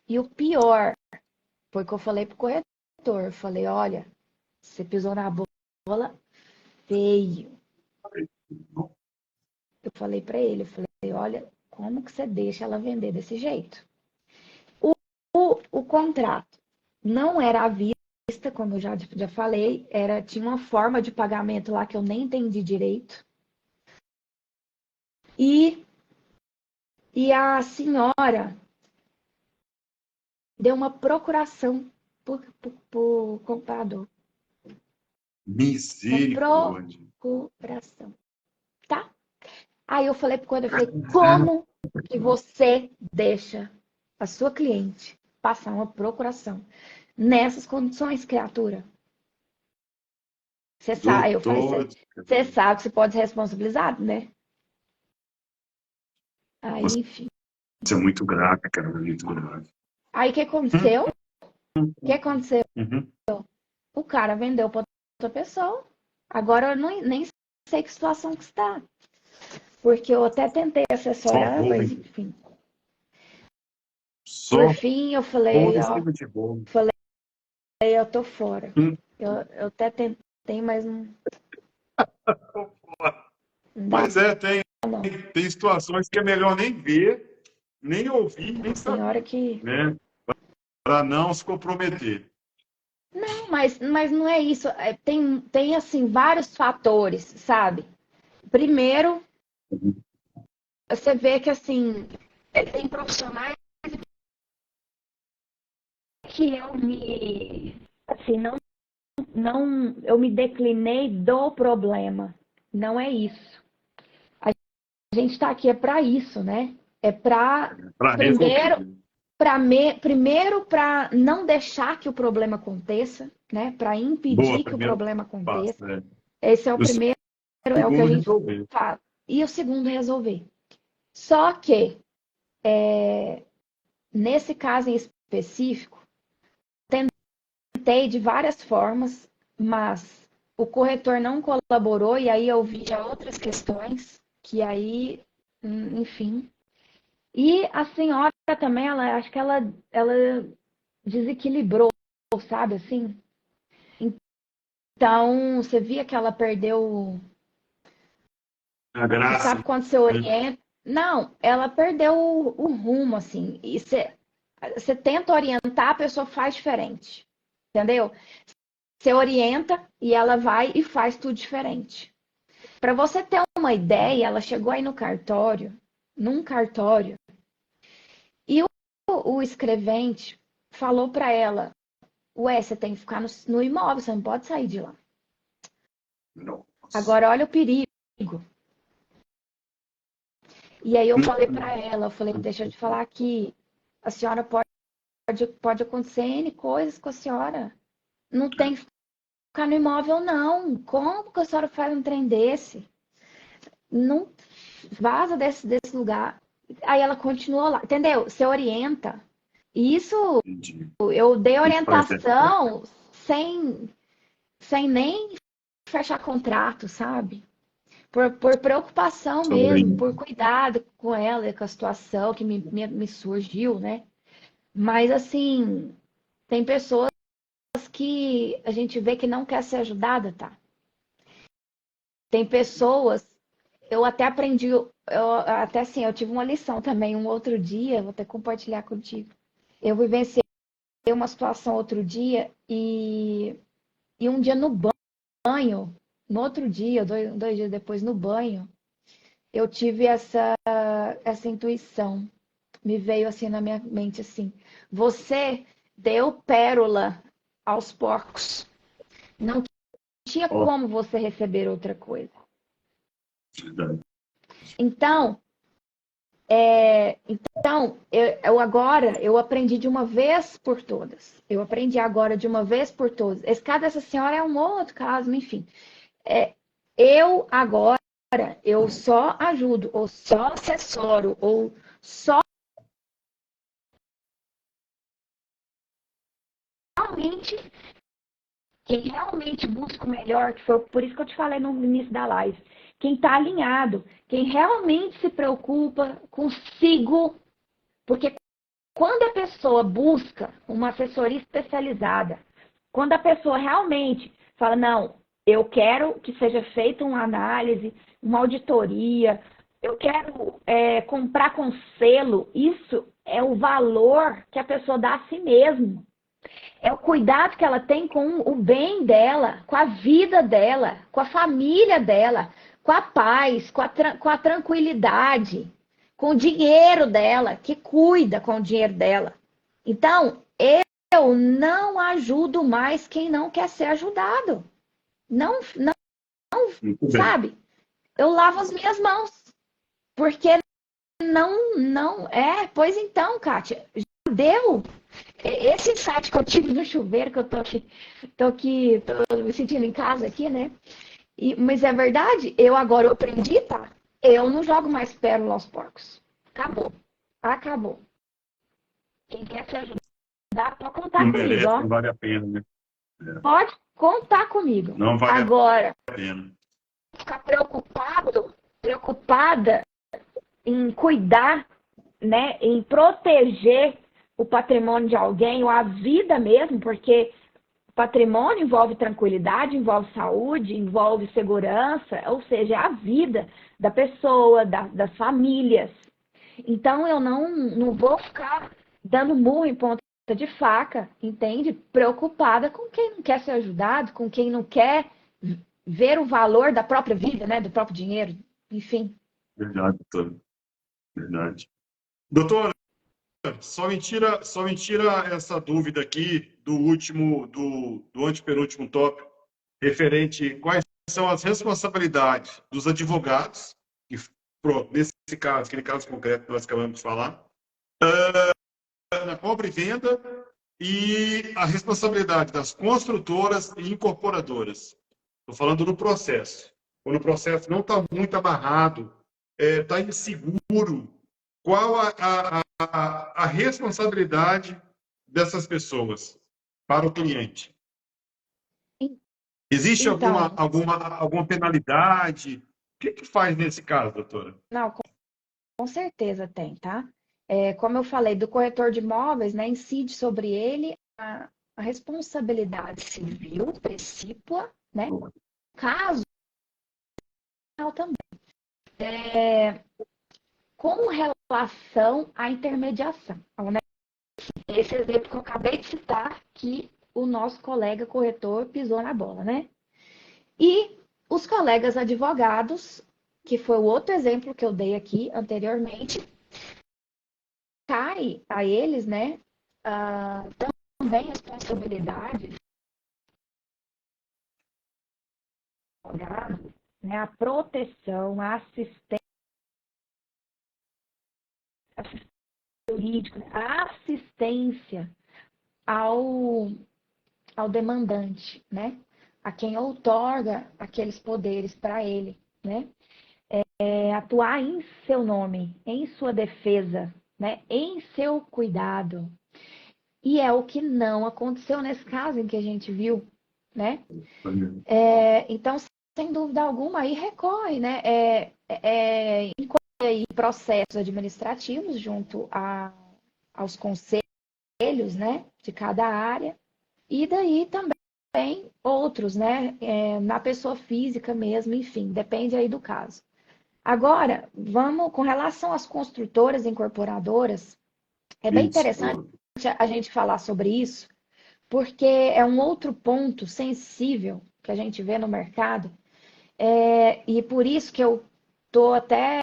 E o pior foi que eu falei pro corretor, eu falei, olha, você pisou na bola feio. Eu falei para ele, eu falei, olha, como que você deixa ela vender desse jeito? O contrato não era à vista, como eu já falei, tinha uma forma de pagamento lá que eu nem entendi direito. E, e a senhora deu uma procuração por comprador. Misericórdia. Procuração, tá? Aí eu falei pro Código, eu falei, como que você deixa a sua cliente passar uma procuração nessas condições, criatura? Você sabe, eu falei, Doutora, você sabe que você pode ser responsabilizado, né? Aí, enfim. isso é muito grave, cara, muito grave. Aí o que aconteceu? O que aconteceu? Uhum. O cara vendeu para outra pessoa. Agora eu nem sei que situação que está. Porque eu até tentei assessorar, Só mas vou, enfim. Por só fim, eu falei, vou em ó, cima de bolo. eu tô fora. Hum. Eu até tentei, mas não dá, Mas tem situações que é melhor nem ver, nem ouvir, nem tem hora saber, que. né? Para não se comprometer. Não, mas não é isso. Tem assim, vários fatores, sabe? Primeiro, você vê que assim, tem profissionais que eu me. Assim, eu me declinei do problema. Não é isso. A gente está aqui é para isso, né? É para Para primeiro resolver. primeiro para não deixar que o problema aconteça, né? Para Boa, impedir que o primeiro problema passo, aconteça. né? Esse é o O primeiro, é o que a segundo, gente resolver. fala. E o segundo, resolver. Só que nesse caso em específico, tentei de várias formas, mas o corretor não colaborou e aí eu vi já outras questões que aí, enfim. E a senhora também, acho que ela desequilibrou, sabe assim? Então, você via que ela perdeu. A Você graça, sabe quando você né? orienta. Não, ela perdeu o rumo, assim. E você tenta orientar, a pessoa faz diferente. Entendeu? Você orienta e ela vai e faz tudo diferente. Para você ter uma ideia, ela chegou aí no cartório, num cartório, e o escrevente falou para ela: Ué, você tem que ficar no imóvel, você não pode sair de lá. Nossa. Agora, olha o perigo. E aí eu falei para ela, eu falei, deixa eu te falar que a senhora pode acontecer N coisas com a senhora. Não tem que ficar no imóvel, não. Como que a senhora faz um trem desse? Não vaza desse lugar. Aí ela continuou lá, entendeu? Você orienta. E isso Entendi. eu dei Isso faz certo. orientação sem nem fechar contrato, sabe? Por preocupação Sobre mesmo, isso. por cuidado com ela e com a situação que me surgiu, né? Mas assim, tem pessoas que a gente vê que não quer ser ajudada, tá? Tem pessoas, eu até aprendi, até assim, eu tive uma lição também um outro dia, vou até compartilhar contigo. Eu vivenciei uma situação outro dia e um dia no banho, no outro dia, dois dias depois no banho, eu tive essa intuição. Me veio assim na minha mente assim: você deu pérola aos porcos. Não tinha Ó, como você receber outra coisa. verdade. Então, eu agora eu aprendi de uma vez por todas. Eu aprendi agora de uma vez por todas. Esse caso dessa senhora é um outro caso, enfim. Eu agora eu só ajudo, ou só assessoro, ou só realmente quem realmente busca o melhor, que foi por isso que eu te falei no início da live, quem está alinhado, quem realmente se preocupa consigo, porque quando a pessoa busca uma assessoria especializada, quando a pessoa realmente fala, não, eu quero que seja feita uma análise, uma auditoria, eu quero comprar com selo, isso é o valor que a pessoa dá a si mesmo. É o cuidado que ela tem com o bem dela, com a vida dela, com a família dela, com a paz, com a tranquilidade, com o dinheiro dela, que cuida com o dinheiro dela. Então, eu não ajudo mais quem não quer ser ajudado. Não, Muito bem. sabe? Eu lavo as minhas mãos, porque pois então, Kátia, já deu. Esse insight que eu tive no chuveiro, que eu tô me sentindo em casa aqui, né? Mas é verdade, eu aprendi, tá? Eu não jogo mais pérola aos porcos. Acabou. Acabou. Quem quer se ajudar, pode Não contar comigo, merece, ó. não vale a pena, né? É, Pode contar comigo. não vale a Agora, pena. ficar preocupada em cuidar, né, em proteger o patrimônio de alguém, ou a vida mesmo, porque patrimônio envolve tranquilidade, envolve saúde, envolve segurança, ou seja, é a vida da pessoa, das famílias. Então, eu não vou ficar dando murro em ponta de faca, entende? Preocupada com quem não quer ser ajudado, com quem não quer ver o valor da própria vida, né? Do próprio dinheiro, enfim. Verdade, doutor. Verdade. Doutor, só me tira essa dúvida aqui do antepenúltimo tópico, referente quais são as responsabilidades dos advogados, que, pronto, nesse caso, aquele caso concreto que nós acabamos de falar, na compra e venda, e a responsabilidade das construtoras e incorporadoras. Estou falando do processo. Quando o processo não está muito amarrado, está inseguro, qual a responsabilidade dessas pessoas para o cliente? Existe Então, alguma penalidade? O que faz nesse caso, doutora? não, com certeza tem, tá? Como eu falei, do corretor de imóveis, né, incide sobre ele a responsabilidade civil precípua, né? Caso também. Com relação à intermediação, né? Esse exemplo que eu acabei de citar, que o nosso colega corretor pisou na bola, né? E os colegas advogados, que foi o outro exemplo que eu dei aqui anteriormente, cai a eles, né, também responsabilidade, né, a proteção, a assistência jurídica, a assistência ao, ao demandante, né, a quem outorga aqueles poderes para ele, né, atuar em seu nome, em sua defesa, né, em seu cuidado. E é o que não aconteceu nesse caso em que a gente viu, né? Então, sem dúvida alguma, aí recorre, né? Incorre aí processos administrativos junto aos conselhos, né? De cada área. E daí também outros, né? Na pessoa física mesmo, enfim, depende aí do caso. Agora, vamos com relação às construtoras e incorporadoras, é bem Isso. interessante a gente falar sobre isso, porque é um outro ponto sensível que a gente vê no mercado, e por isso que eu estou até.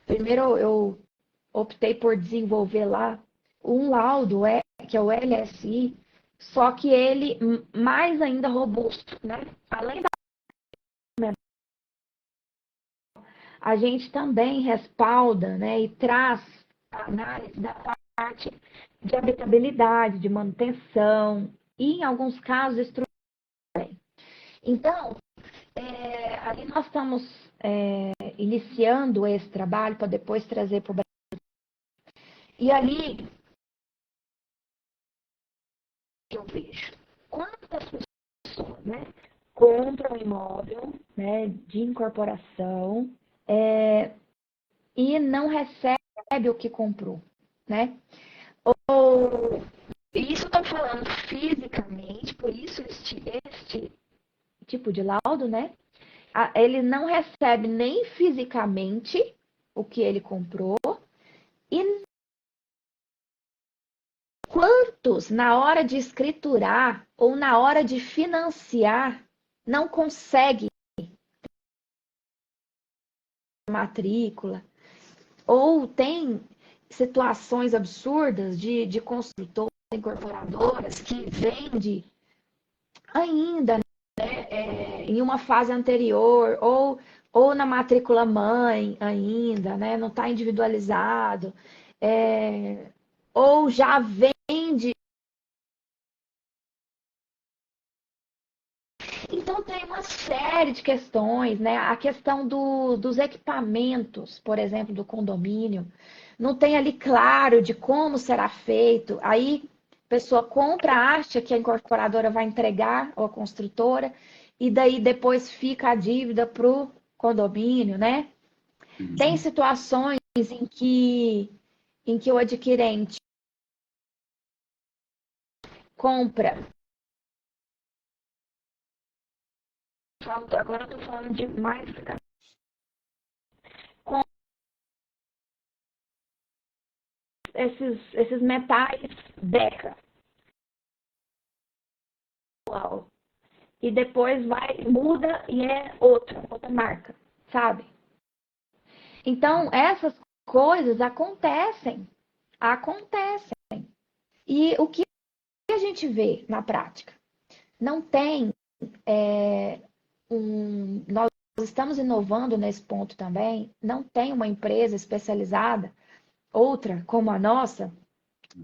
Primeiro, eu optei por desenvolver lá um laudo, que é o LSI, só que ele mais ainda robusto, né? Além da. A gente também respalda, né, e traz a análise da parte de habitabilidade, de manutenção e, em alguns casos, estrutura. Então, ali nós estamos iniciando esse trabalho para depois trazer para o Brasil. E ali eu vejo quantas pessoas, né, compram um imóvel, né, de incorporação e não recebe o que comprou, né? Ou isso estou falando fisicamente, por isso este tipo de laudo, né? Ele não recebe nem fisicamente o que ele comprou e quantos na hora de escriturar ou na hora de financiar não consegue matrícula ou tem situações absurdas de construtor incorporadoras que vende ainda, né, em uma fase anterior ou na matrícula mãe ainda, né, não está individualizado, ou já vende. Então tem uma série de questões, né? A questão dos equipamentos, por exemplo, do condomínio, não tem ali claro de como será feito. Aí a pessoa compra, acha que a incorporadora vai entregar, ou a construtora, e daí depois fica a dívida para o condomínio, né? Tem situações em que o adquirente compra. Agora eu estou falando de mais. Esses metais Deca. E depois muda e é outra marca, sabe? Então, essas coisas acontecem. E o que a gente vê na prática? Não tem nós estamos inovando nesse ponto também, não tem uma empresa especializada, outra como a nossa,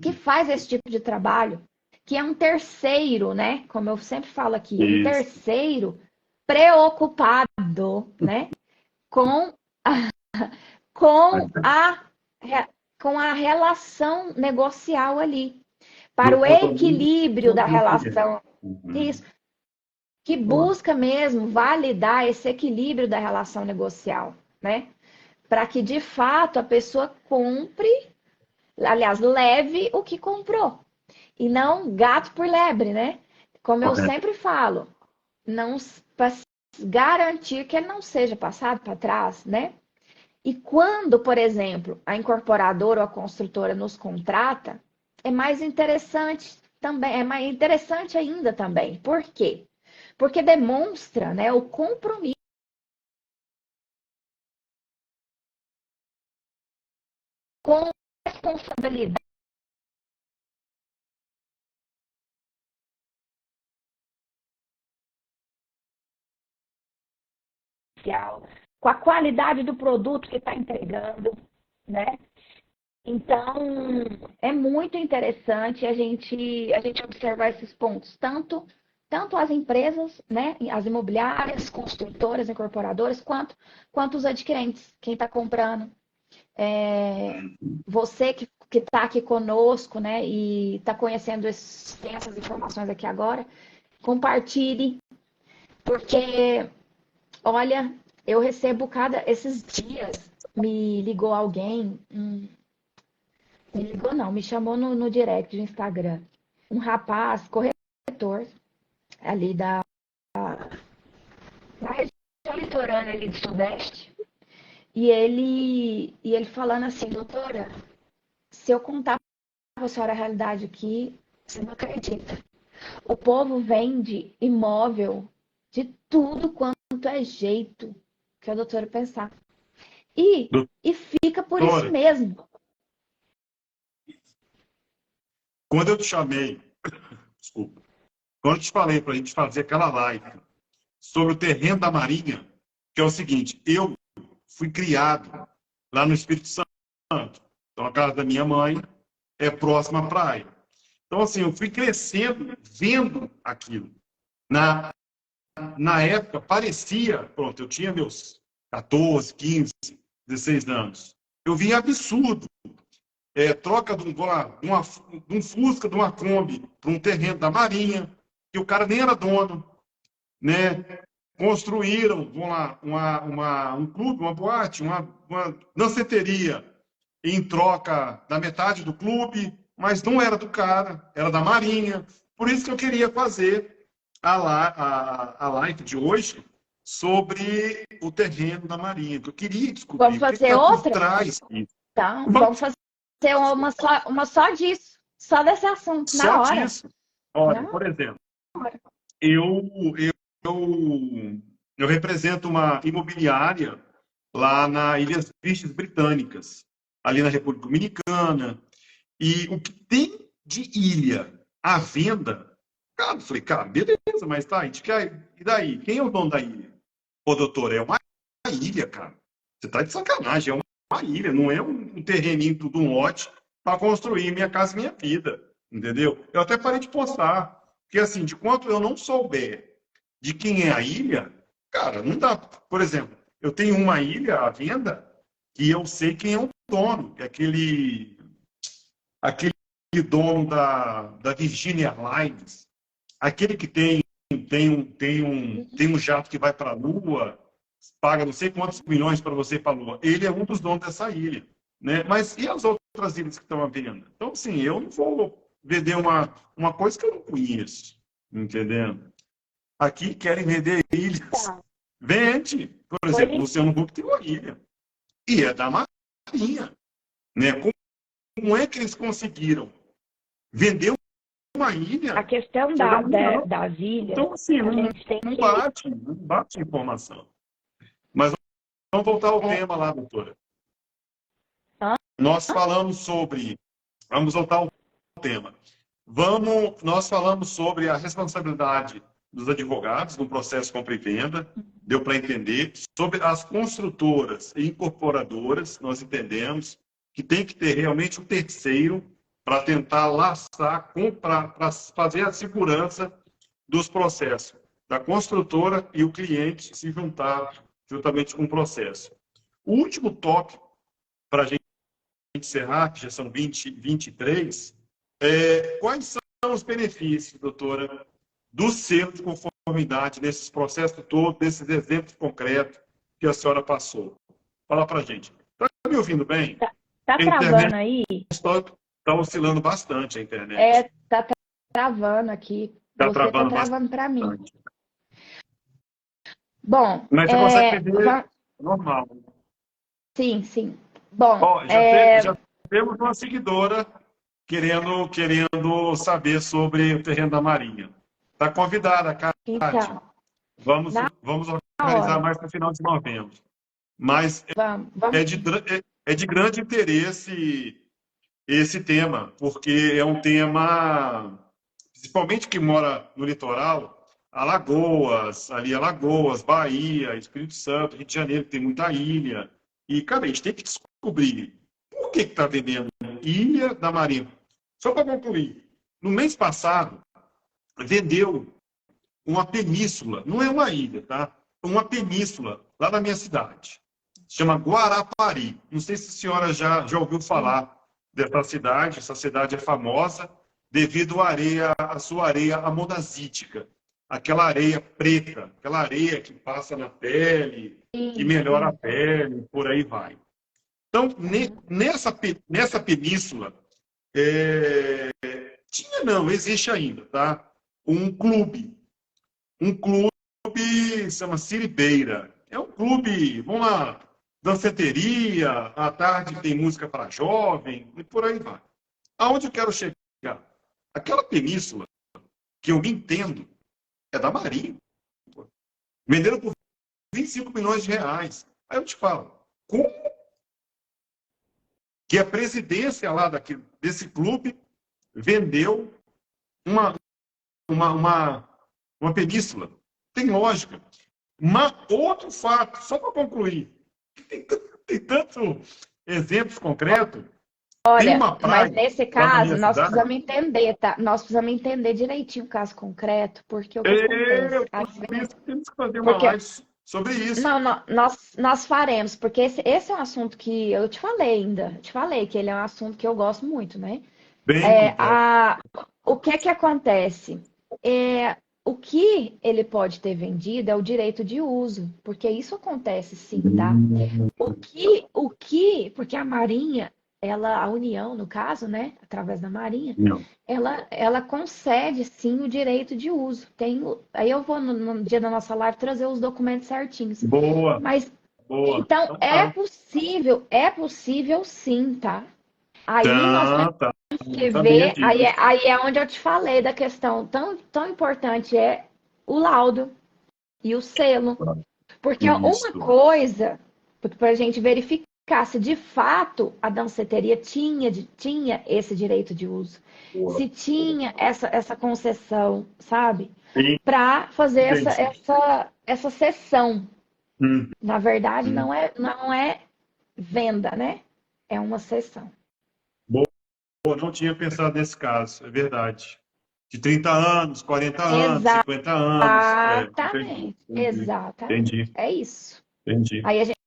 que faz esse tipo de trabalho, que é um terceiro, né? Como eu sempre falo aqui, um terceiro preocupado, né? Com com a relação negocial ali, para o equilíbrio da relação. Isso. Que busca mesmo validar esse equilíbrio da relação negocial, né? Para que de fato a pessoa compre, aliás, leve o que comprou. E não gato por lebre, né? Como eu sempre falo, não para garantir que ele não seja passado para trás, né? E quando, por exemplo, a incorporadora ou a construtora nos contrata, é mais interessante também, é mais interessante ainda também. Por quê? Porque demonstra, né, o compromisso com responsabilidade, com a qualidade do produto que está entregando, né? Então, é muito interessante a gente observar esses pontos, tanto as empresas, né, as imobiliárias, construtoras, incorporadoras, quanto os adquirentes, quem está comprando. Você que está aqui conosco, né, e está conhecendo tem essas informações aqui agora, compartilhe, porque, olha, eu recebo esses dias, me ligou alguém, me ligou não, me chamou no direct do Instagram. Um rapaz, corretor, ali da região litorânea ali do Sudeste. E ele falando assim, doutora, se eu contar para a senhora a realidade aqui, você não acredita. O povo vende imóvel de tudo quanto é jeito que a doutora pensar. E fica por isso mesmo. Quando eu te chamei, desculpa, quando eu te falei para a gente fazer aquela live sobre o terreno da Marinha, que é o seguinte, eu fui criado lá no Espírito Santo. Então, a casa da minha mãe é próxima à praia. Então, assim, eu fui crescendo, vendo aquilo. Na época, parecia, pronto, eu tinha meus 14, 15, 16 anos. Eu via absurdo. Troca de um Fusca, de uma Kombi, para um terreno da Marinha, que o cara nem era dono, né? Construíram, vamos lá, um clube, uma boate, uma danceteria em troca da metade do clube, mas não era do cara, era da Marinha. Por isso que eu queria fazer a live de hoje sobre o terreno da Marinha, que eu queria descobrir Vamos fazer o que está outra? por trás disso. Então, vamos fazer uma só disso, só desse assunto, na hora. Disso. Olha, por exemplo, eu represento uma imobiliária lá nas Ilhas Virgens Britânicas, ali na República Dominicana. E o que tem de ilha à venda, cara, eu falei, cara, beleza, mas tá, e daí? Quem é o dono da ilha? Ô, doutor, é uma ilha, cara. Você tá de sacanagem, é uma ilha, não é um terreninho, tudo um lote para construir minha casa e minha vida, entendeu? Eu até parei de postar, porque assim, de quanto eu não souber de quem é a ilha, cara, não dá. Por exemplo, eu tenho uma ilha à venda que eu sei quem é o dono, que é aquele dono da Virginia Airlines, aquele que tem um jato que vai para a Lua, paga não sei quantos milhões para você ir para a Lua. Ele é um dos donos dessa ilha, né? Mas e as outras ilhas que estão à venda? Então, assim, eu não vou vender uma coisa que eu não conheço, entendendo? Aqui querem vender ilhas. Tá. Vende. Por exemplo, o Luciano Huck tem uma ilha. E é da Marinha, né? Como é que eles conseguiram vender uma ilha? A questão Que é da União. das ilhas, Então, assim, a não gente tem que. bate informação. Mas vamos voltar ao É, tema lá, doutora. hã? Nós falamos sobre. Vamos voltar ao tema. Nós falamos sobre a responsabilidade dos advogados no processo compra e venda, deu para entender. Sobre as construtoras e incorporadoras, nós entendemos que tem que ter realmente um terceiro para tentar laçar, para fazer a segurança dos processos da construtora e o cliente se juntar juntamente com o processo. O último tópico, para a gente encerrar, que já são 23, quais são os benefícios, doutora, do selo de conformidade nesses processos todos, nesses exemplos concretos que a senhora passou? Fala para a gente. Está me ouvindo bem? Tá A internet travando aí? está oscilando bastante, a internet. Tá travando aqui. Está Você tá travando travando para mim. bastante. Bom, Mas você consegue entender normal. sim. Bom, Ó, já temos uma seguidora querendo saber sobre o terreno da Marinha. Está convidada, Kátia. então, na Vamos organizar hora, mais para o final de novembro. Mas vamos. é de grande interesse esse tema, porque é um tema, principalmente que mora no litoral, Alagoas, Bahia, Espírito Santo, Rio de Janeiro, que tem muita ilha. E, cara, a gente tem que descobrir por que está vendendo ilha da Marinha. Só para concluir, no mês passado, vendeu uma península, não é uma ilha, tá? Uma península lá na minha cidade. Se chama Guarapari. Não sei se a senhora já ouviu falar dessa cidade. Essa cidade é famosa devido à sua areia amodasítica. Aquela areia preta, aquela areia que passa na pele, que melhora a pele, por aí vai. Então, nessa península, existe ainda, tá? Um clube se chama Siribeira. É um clube, vamos lá, danceteria, à tarde tem música para jovem, e por aí vai. Aonde eu quero chegar? Aquela península, que eu entendo, é da Marinha. Venderam por 25 milhões de reais. Aí eu te falo, como que a presidência lá desse clube vendeu uma península? Tem lógica. Mas outro fato, só para concluir, tem tanto exemplos concretos. Tem Olha, uma mas praia nesse lá na caso, minha nós cidade. precisamos entender, tá? Nós precisamos entender direitinho o caso concreto, porque o que acontece? Por isso que temos que fazer uma Porque, live sobre isso. não, nós faremos, porque esse é um assunto que eu te falei ainda, te falei que ele é um assunto que eu gosto muito, né? Bem complexo. O que é que acontece? O que ele pode ter vendido é o direito de uso, porque isso acontece sim, tá? Porque a Marinha, a União, no caso, né, através da Marinha, Não. ela concede sim o direito de uso. Aí eu vou no dia da nossa live trazer os documentos certinhos. Boa, Mas boa. então Então tá. é possível sim, tá? Aí nós Tá. Não que sabia ver, disso. aí é onde eu te falei da questão tão importante é o laudo e o selo. Porque uma Isso. coisa, para a gente verificar, se de fato a danceteria tinha esse direito de uso, Boa. se tinha essa concessão, sabe? Sim, Para fazer entendi. essa cessão. Hum, Na verdade, hum. não é venda, né? É uma cessão. Boa, não tinha pensado nesse caso, é verdade. De 30 anos, 40 anos, 50 anos. Entendi, Exatamente, entendi, exatamente. entendi, É isso. entendi. Aí a gente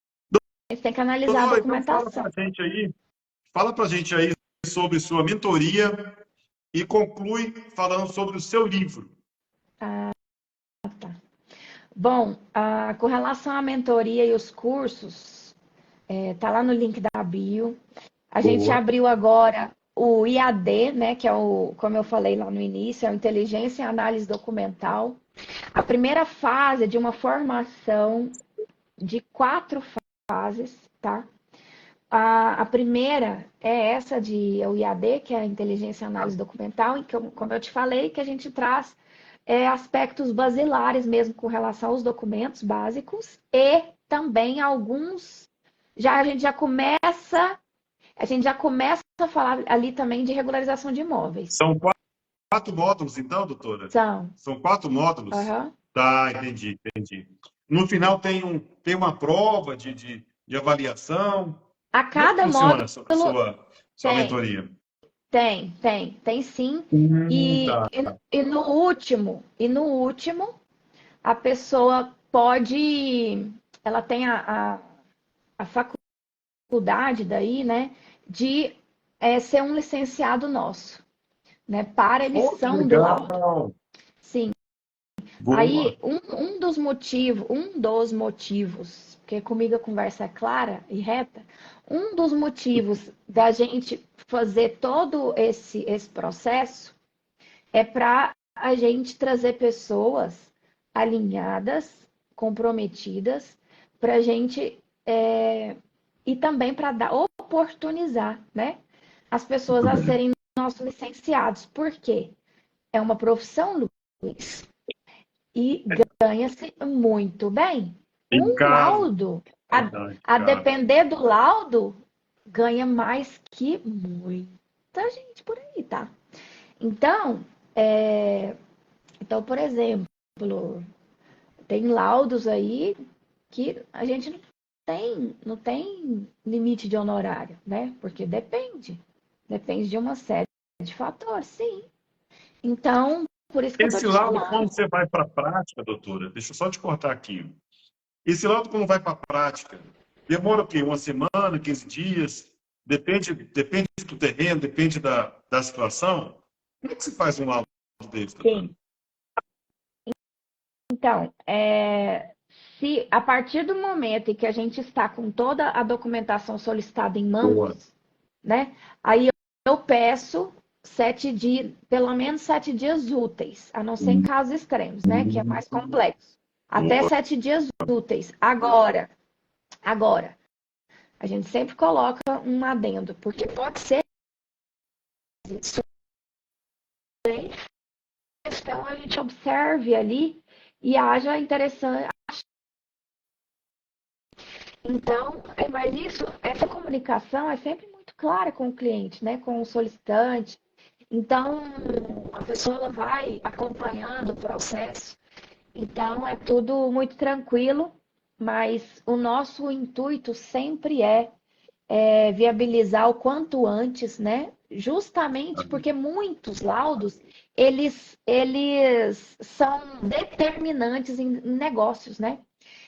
tem que analisar a Doutora, então documentação. fala pra gente aí sobre sua mentoria e conclui falando sobre o seu livro. Ah, tá. Bom, com relação à mentoria e os cursos, tá lá no link da bio. A gente Boa. abriu agora o IAD, né, que é como eu falei lá no início, é o Inteligência e Análise Documental. A primeira fase é de uma formação de 4 fases, tá? A primeira é essa de o IAD, que é a Inteligência e Análise Documental, em que, como eu te falei, que a gente traz aspectos basilares mesmo com relação aos documentos básicos e também alguns. A gente já começa a falar ali também de regularização de imóveis. São quatro módulos, então, doutora? São. São 4 módulos? Uhum. Tá, entendi, entendi. No final tem uma prova de avaliação. A Como é que cada funciona módulo a sua tem, mentoria? tem sim. E, Tá. e, e no último, a pessoa pode, ela tem a faculdade daí, né, de ser um licenciado nosso, né, para Pô, que emissão do laudo. legal! Sim. Boa! Aí, um dos motivos, porque comigo a conversa é clara e reta, um dos motivos da gente fazer todo esse processo é para a gente trazer pessoas alinhadas, comprometidas, para a gente e também para oportunizar, né, as pessoas Muito a bem. serem nossos licenciados. Por quê? É uma profissão, Luiz, e ganha-se muito bem. E Um caro, laudo, verdade, a caro. depender do laudo, ganha mais que muita gente por aí, tá? Então, por exemplo, tem laudos aí que a gente não tem limite de honorário, né? Porque depende de uma série de fatores, sim. Então, por isso que eu tô Esse te laudo, quando chamando. você vai para a prática, doutora, deixa eu só te cortar aqui. Esse laudo, quando vai para a prática, demora o quê? Uma semana, 15 dias? Depende do terreno, depende da situação? Como é que se faz um laudo desse, doutora? Sim. Então, se a partir do momento em que a gente está com toda a documentação solicitada em Boa. mãos, né? Aí eu peço 7 dias, pelo menos 7 dias úteis, a não ser em casos extremos, né? Que é mais complexo. Até Boa. 7 dias úteis. Agora, a gente sempre coloca um adendo, porque pode ser isso, então a gente observe ali e haja interessante. Então, mas essa comunicação é sempre muito clara com o cliente, né? Com o solicitante. Então, a pessoa ela vai acompanhando o processo. Então, é tudo muito tranquilo, mas o nosso intuito sempre é viabilizar o quanto antes, né? Justamente porque muitos laudos, eles são determinantes em negócios, né?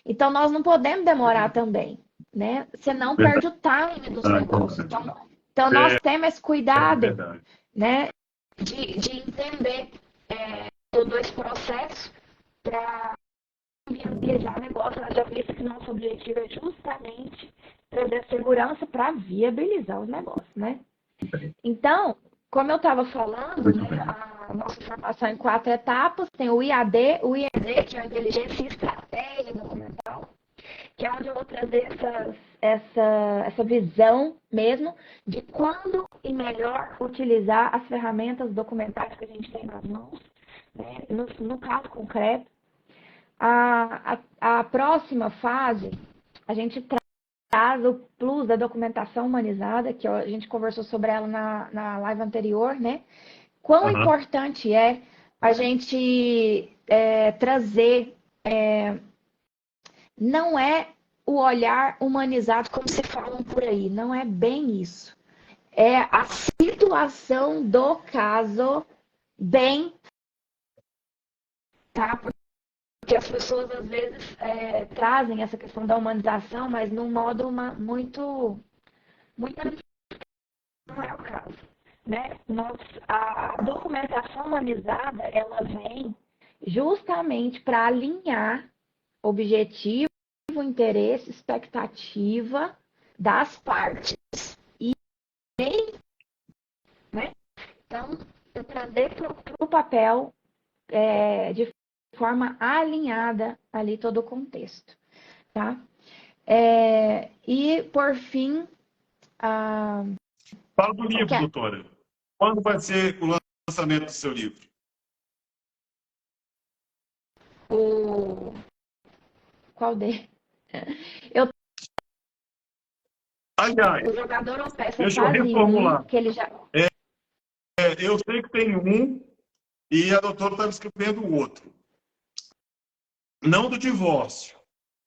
Então, nós não podemos demorar também, né? Senão perde Verdade. o time dos Ah, negócios. verdade. Então nós É, temos esse é cuidado, verdade. né? De entender todo esse processo para viabilizar o negócio. Nós já vimos que nosso objetivo é justamente trazer segurança para viabilizar os negócios, né? Então, como eu estava falando, Muito né, bem. a nossa formação em 4 etapas, tem o IAD, o IED, que é a inteligência e estratégia documental, que é onde eu vou trazer essa visão mesmo de quando e melhor utilizar as ferramentas documentais que a gente tem nas mãos, né? No caso concreto. A próxima fase, a gente o plus da documentação humanizada, que a gente conversou sobre ela na live anterior, né? Quão Aham. importante é a gente trazer, não é o olhar humanizado como se falam por aí, não é bem isso. É a situação do caso bem, tá? Porque as pessoas às vezes trazem essa questão da humanização, mas num modo muito não é o caso, né? A documentação humanizada, ela vem justamente para alinhar objetivo, interesse, expectativa das partes. E, né? Então, eu trazer para o papel de forma alinhada ali todo o contexto, tá? E, por fim, Fala do livro, quer doutora. Quando vai ser o lançamento do seu livro? o... Qual dele? Eu, Aliás, o jogador ou peça deixa eu fase um reformular. que ele já... Eu sei que tem um e a doutora está escrevendo o outro. Não do divórcio,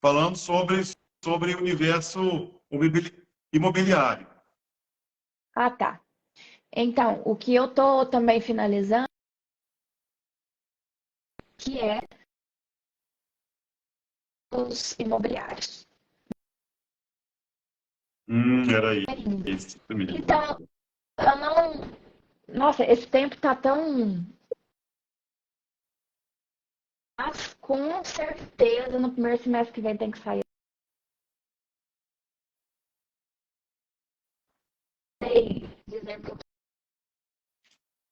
falando sobre o universo imobiliário. Ah, tá. Então, o que eu tô também finalizando, que é os imobiliários. Era Ainda. isso mesmo. Então, eu não... Nossa, esse tempo tá tão... Mas, com certeza, no primeiro semestre que vem tem que sair. Dizendo que eu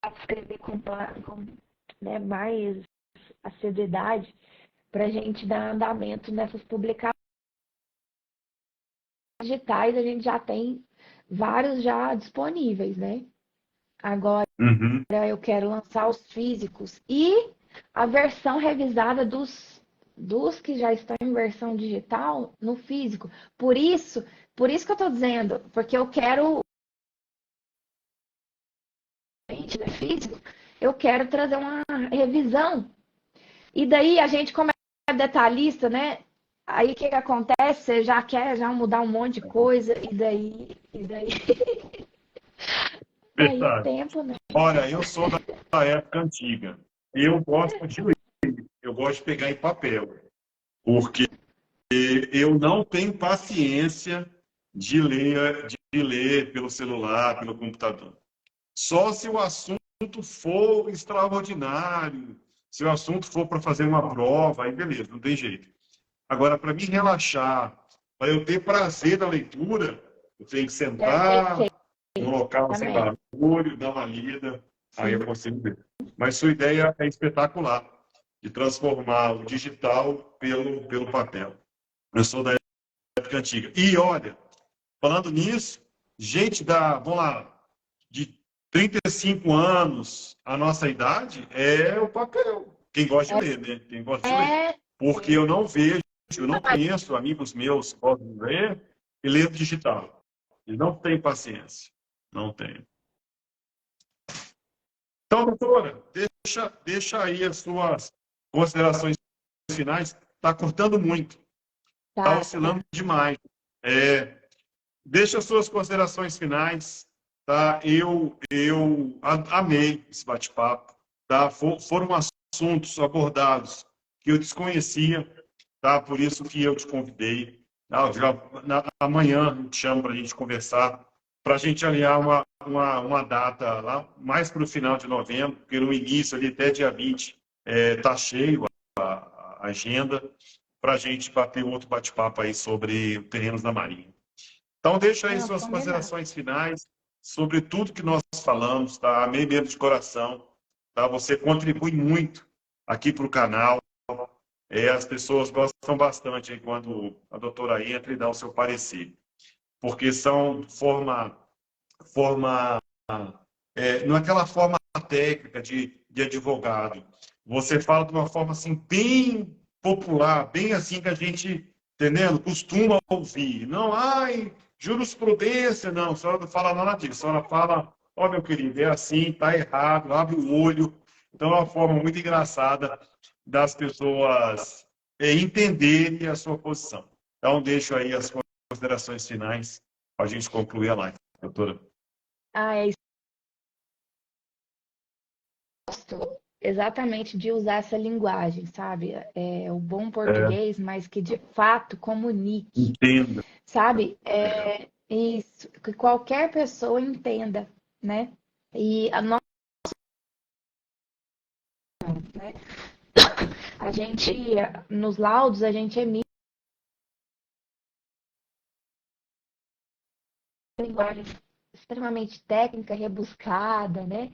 vou escrever com né, mais assiduidade para a gente dar andamento nessas publicações digitais. A gente já tem vários já disponíveis, né? Agora Uhum. eu quero lançar os físicos e a versão revisada dos que já estão em versão digital no físico. Por isso que eu estou dizendo, porque eu quero físico, eu quero trazer uma revisão. E daí a gente, como é detalhista, né? Aí o que acontece? Você já quer já mudar um monte de coisa, daí o Verdade. tempo, né? Olha, eu sou da época antiga. Eu gosto de ler, eu gosto de pegar em papel, porque eu não tenho paciência de ler pelo celular, pelo computador. Só se o assunto for extraordinário, se o assunto for para fazer uma prova, aí beleza, não tem jeito. Agora, para me relaxar, para eu ter prazer na leitura, eu tenho que sentar Perfeito num local sem também. barulho, dar uma lida, aí eu Sim. consigo ver. Mas sua ideia é espetacular, de transformar o digital pelo papel. Eu sou da época antiga. E olha, falando nisso, gente vamos lá, de 35 anos, a nossa idade é o papel. Quem gosta de ler, né? Quem gosta de ler. É, Porque eu não conheço amigos meus que gostam de ler e ler digital. Eles não têm paciência. Não tem. Então, doutora, deixa aí as suas considerações finais. Está cortando muito, está tá. oscilando demais. Deixa as suas considerações finais. Tá? Eu amei esse bate-papo. Tá? Foram assuntos abordados que eu desconhecia, tá? Por isso que eu te convidei. Tá? Amanhã eu te chamo para a gente conversar, para a gente alinhar uma data lá, mais para o final de novembro, porque no início, ali até dia 20, está cheio a agenda, para a gente bater outro bate-papo aí sobre terrenos da Marinha. Então, deixa aí Não, suas combinado. considerações finais sobre tudo que nós falamos, tá? Amei mesmo de coração, tá? Você contribui muito aqui para o canal. As pessoas gostam bastante aí quando a doutora entra e dá o seu parecer, porque são forma não é aquela forma técnica de advogado. Você fala de uma forma assim bem popular, bem assim que a gente entendendo? Costuma ouvir. Não, ai, jurisprudência, não, a senhora não fala nada disso. A senhora fala, ó, meu querido, é assim, tá errado, abre o olho. Então, é uma forma muito engraçada das pessoas entenderem a sua posição. Então, deixo aí as considerações finais para a gente concluir a live, doutora. É isso. Exatamente de usar essa linguagem, sabe? É o bom português, mas que de fato comunique, Entenda. sabe? Isso, que qualquer pessoa entenda, né? E a nossa, né? A gente, nos laudos, a gente emite linguagem extremamente técnica, rebuscada, né?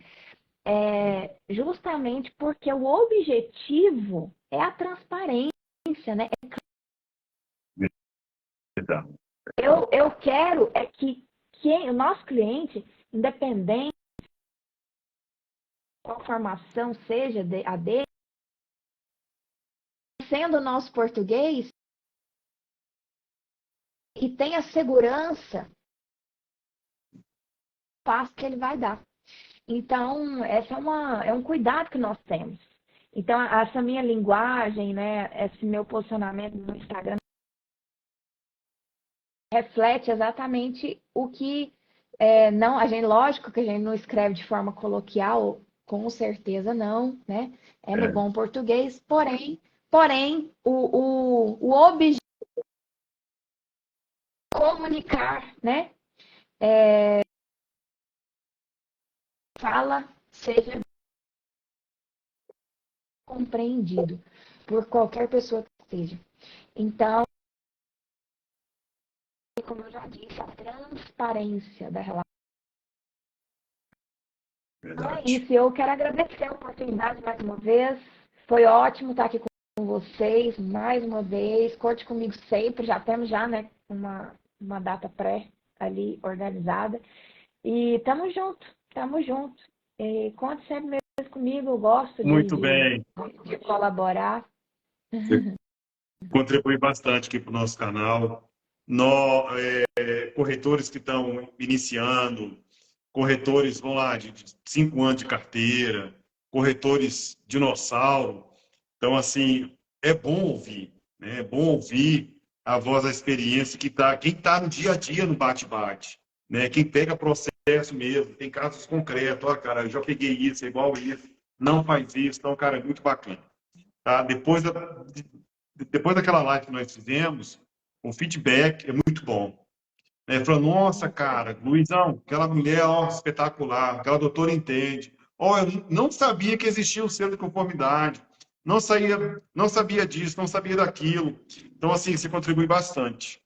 Justamente porque o objetivo é a transparência, né? Eu quero é que o nosso cliente, independente de qual formação seja a dele, sendo o nosso português, e tenha segurança do passo que ele vai dar. Então, é um cuidado que nós temos. Então, essa minha linguagem, né, esse meu posicionamento no Instagram reflete exatamente o que não, a gente, lógico que a gente não escreve de forma coloquial, com certeza não, né? É no bom português, porém o objetivo é comunicar, né? Fala seja compreendido por qualquer pessoa que seja. Então, como eu já disse, a transparência da relação. Então é isso. Eu quero agradecer a oportunidade mais uma vez. Foi ótimo estar aqui com vocês mais uma vez. Conte comigo sempre. Já temos né, uma data pré ali organizada. E tamo junto, tamo junto. E conte sempre mesmo comigo. Eu gosto de colaborar. Você contribui bastante aqui para o nosso canal. Corretores que estão iniciando, corretores, vamos lá, de 5 anos de carteira, corretores dinossauro. Então, assim, é bom ouvir, né? É bom ouvir a voz da experiência quem está no dia a dia no bate-bate, né? Quem pega processo mesmo, tem casos concretos, ó, cara, eu já peguei isso, é igual isso, não faz isso, então, cara, é muito bacana. Tá? Depois daquela live que nós fizemos, o feedback é muito bom. Falou, nossa, cara, Luizão, aquela mulher, ó, espetacular, aquela doutora entende. Ó, eu não sabia que existia o selo de conformidade. Não sabia disso, não sabia daquilo. Então, assim, você contribui bastante.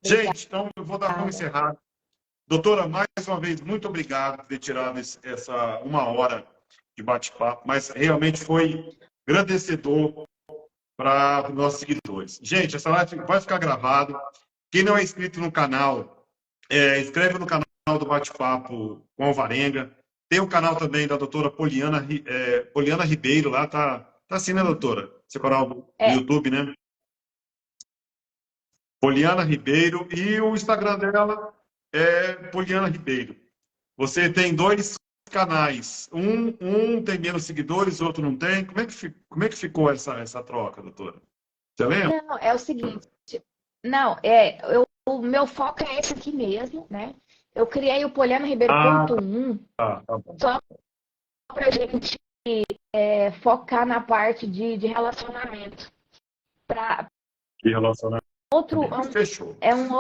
Gente, então eu vou dar uma encerrada. Doutora, mais uma vez, muito obrigado por ter tirado essa 1 hora de bate-papo, mas realmente foi agradecedor para os nossos seguidores. Gente, essa live vai ficar gravada. Quem não é inscrito no canal, inscreve no canal do Bate-Papo com Alvarenga. Tem o canal também da doutora Poliana Ribeiro, lá tá assim, né, doutora? Seu canal do YouTube, né? Poliana Ribeiro, e o Instagram dela é Poliana Ribeiro. Você tem 2 canais. Um tem menos seguidores, o outro não tem. Como é que ficou essa troca, doutora? Você lembra? Não, é o seguinte. Não, o meu foco é esse aqui mesmo, né? Eu criei o Poliana Ribeiro.1 só para a gente focar na parte de relacionamento. De relacionamento. Fechou. É um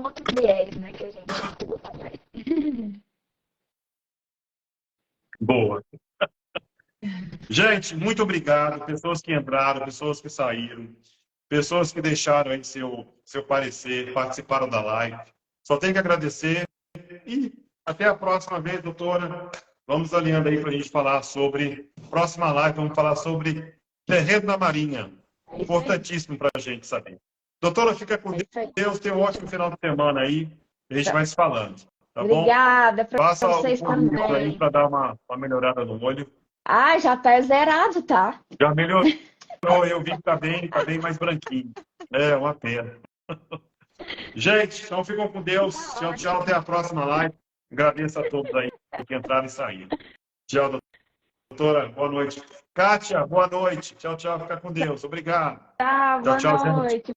outro viés, né? Que a gente estuda também. Boa. Gente, muito obrigado. Pessoas que entraram, pessoas que saíram, pessoas que deixaram aí seu parecer, participaram da live. Só tenho que agradecer e até a próxima vez, doutora. Vamos alinhando aí para a gente falar sobre. Próxima live, vamos falar sobre terreno da Marinha. Importantíssimo para a gente saber. Doutora, fica com Deus. Tenha um ótimo final de semana aí. A gente vai se falando. Tá bom? Obrigada para vocês também. Para dar uma melhorada no olho. Ah, já tá zerado, tá? Já melhorou. Eu vi que tá bem mais branquinho. É uma pena. Gente, então ficam com Deus. Tchau, tchau. Até a próxima live. Agradeço a todos aí que entraram e saíram. Tchau, doutora. Boa noite. Kátia, boa noite. Tchau, tchau. Fica com Deus. Obrigado. Tá, Tchau, boa tchau, gente. noite.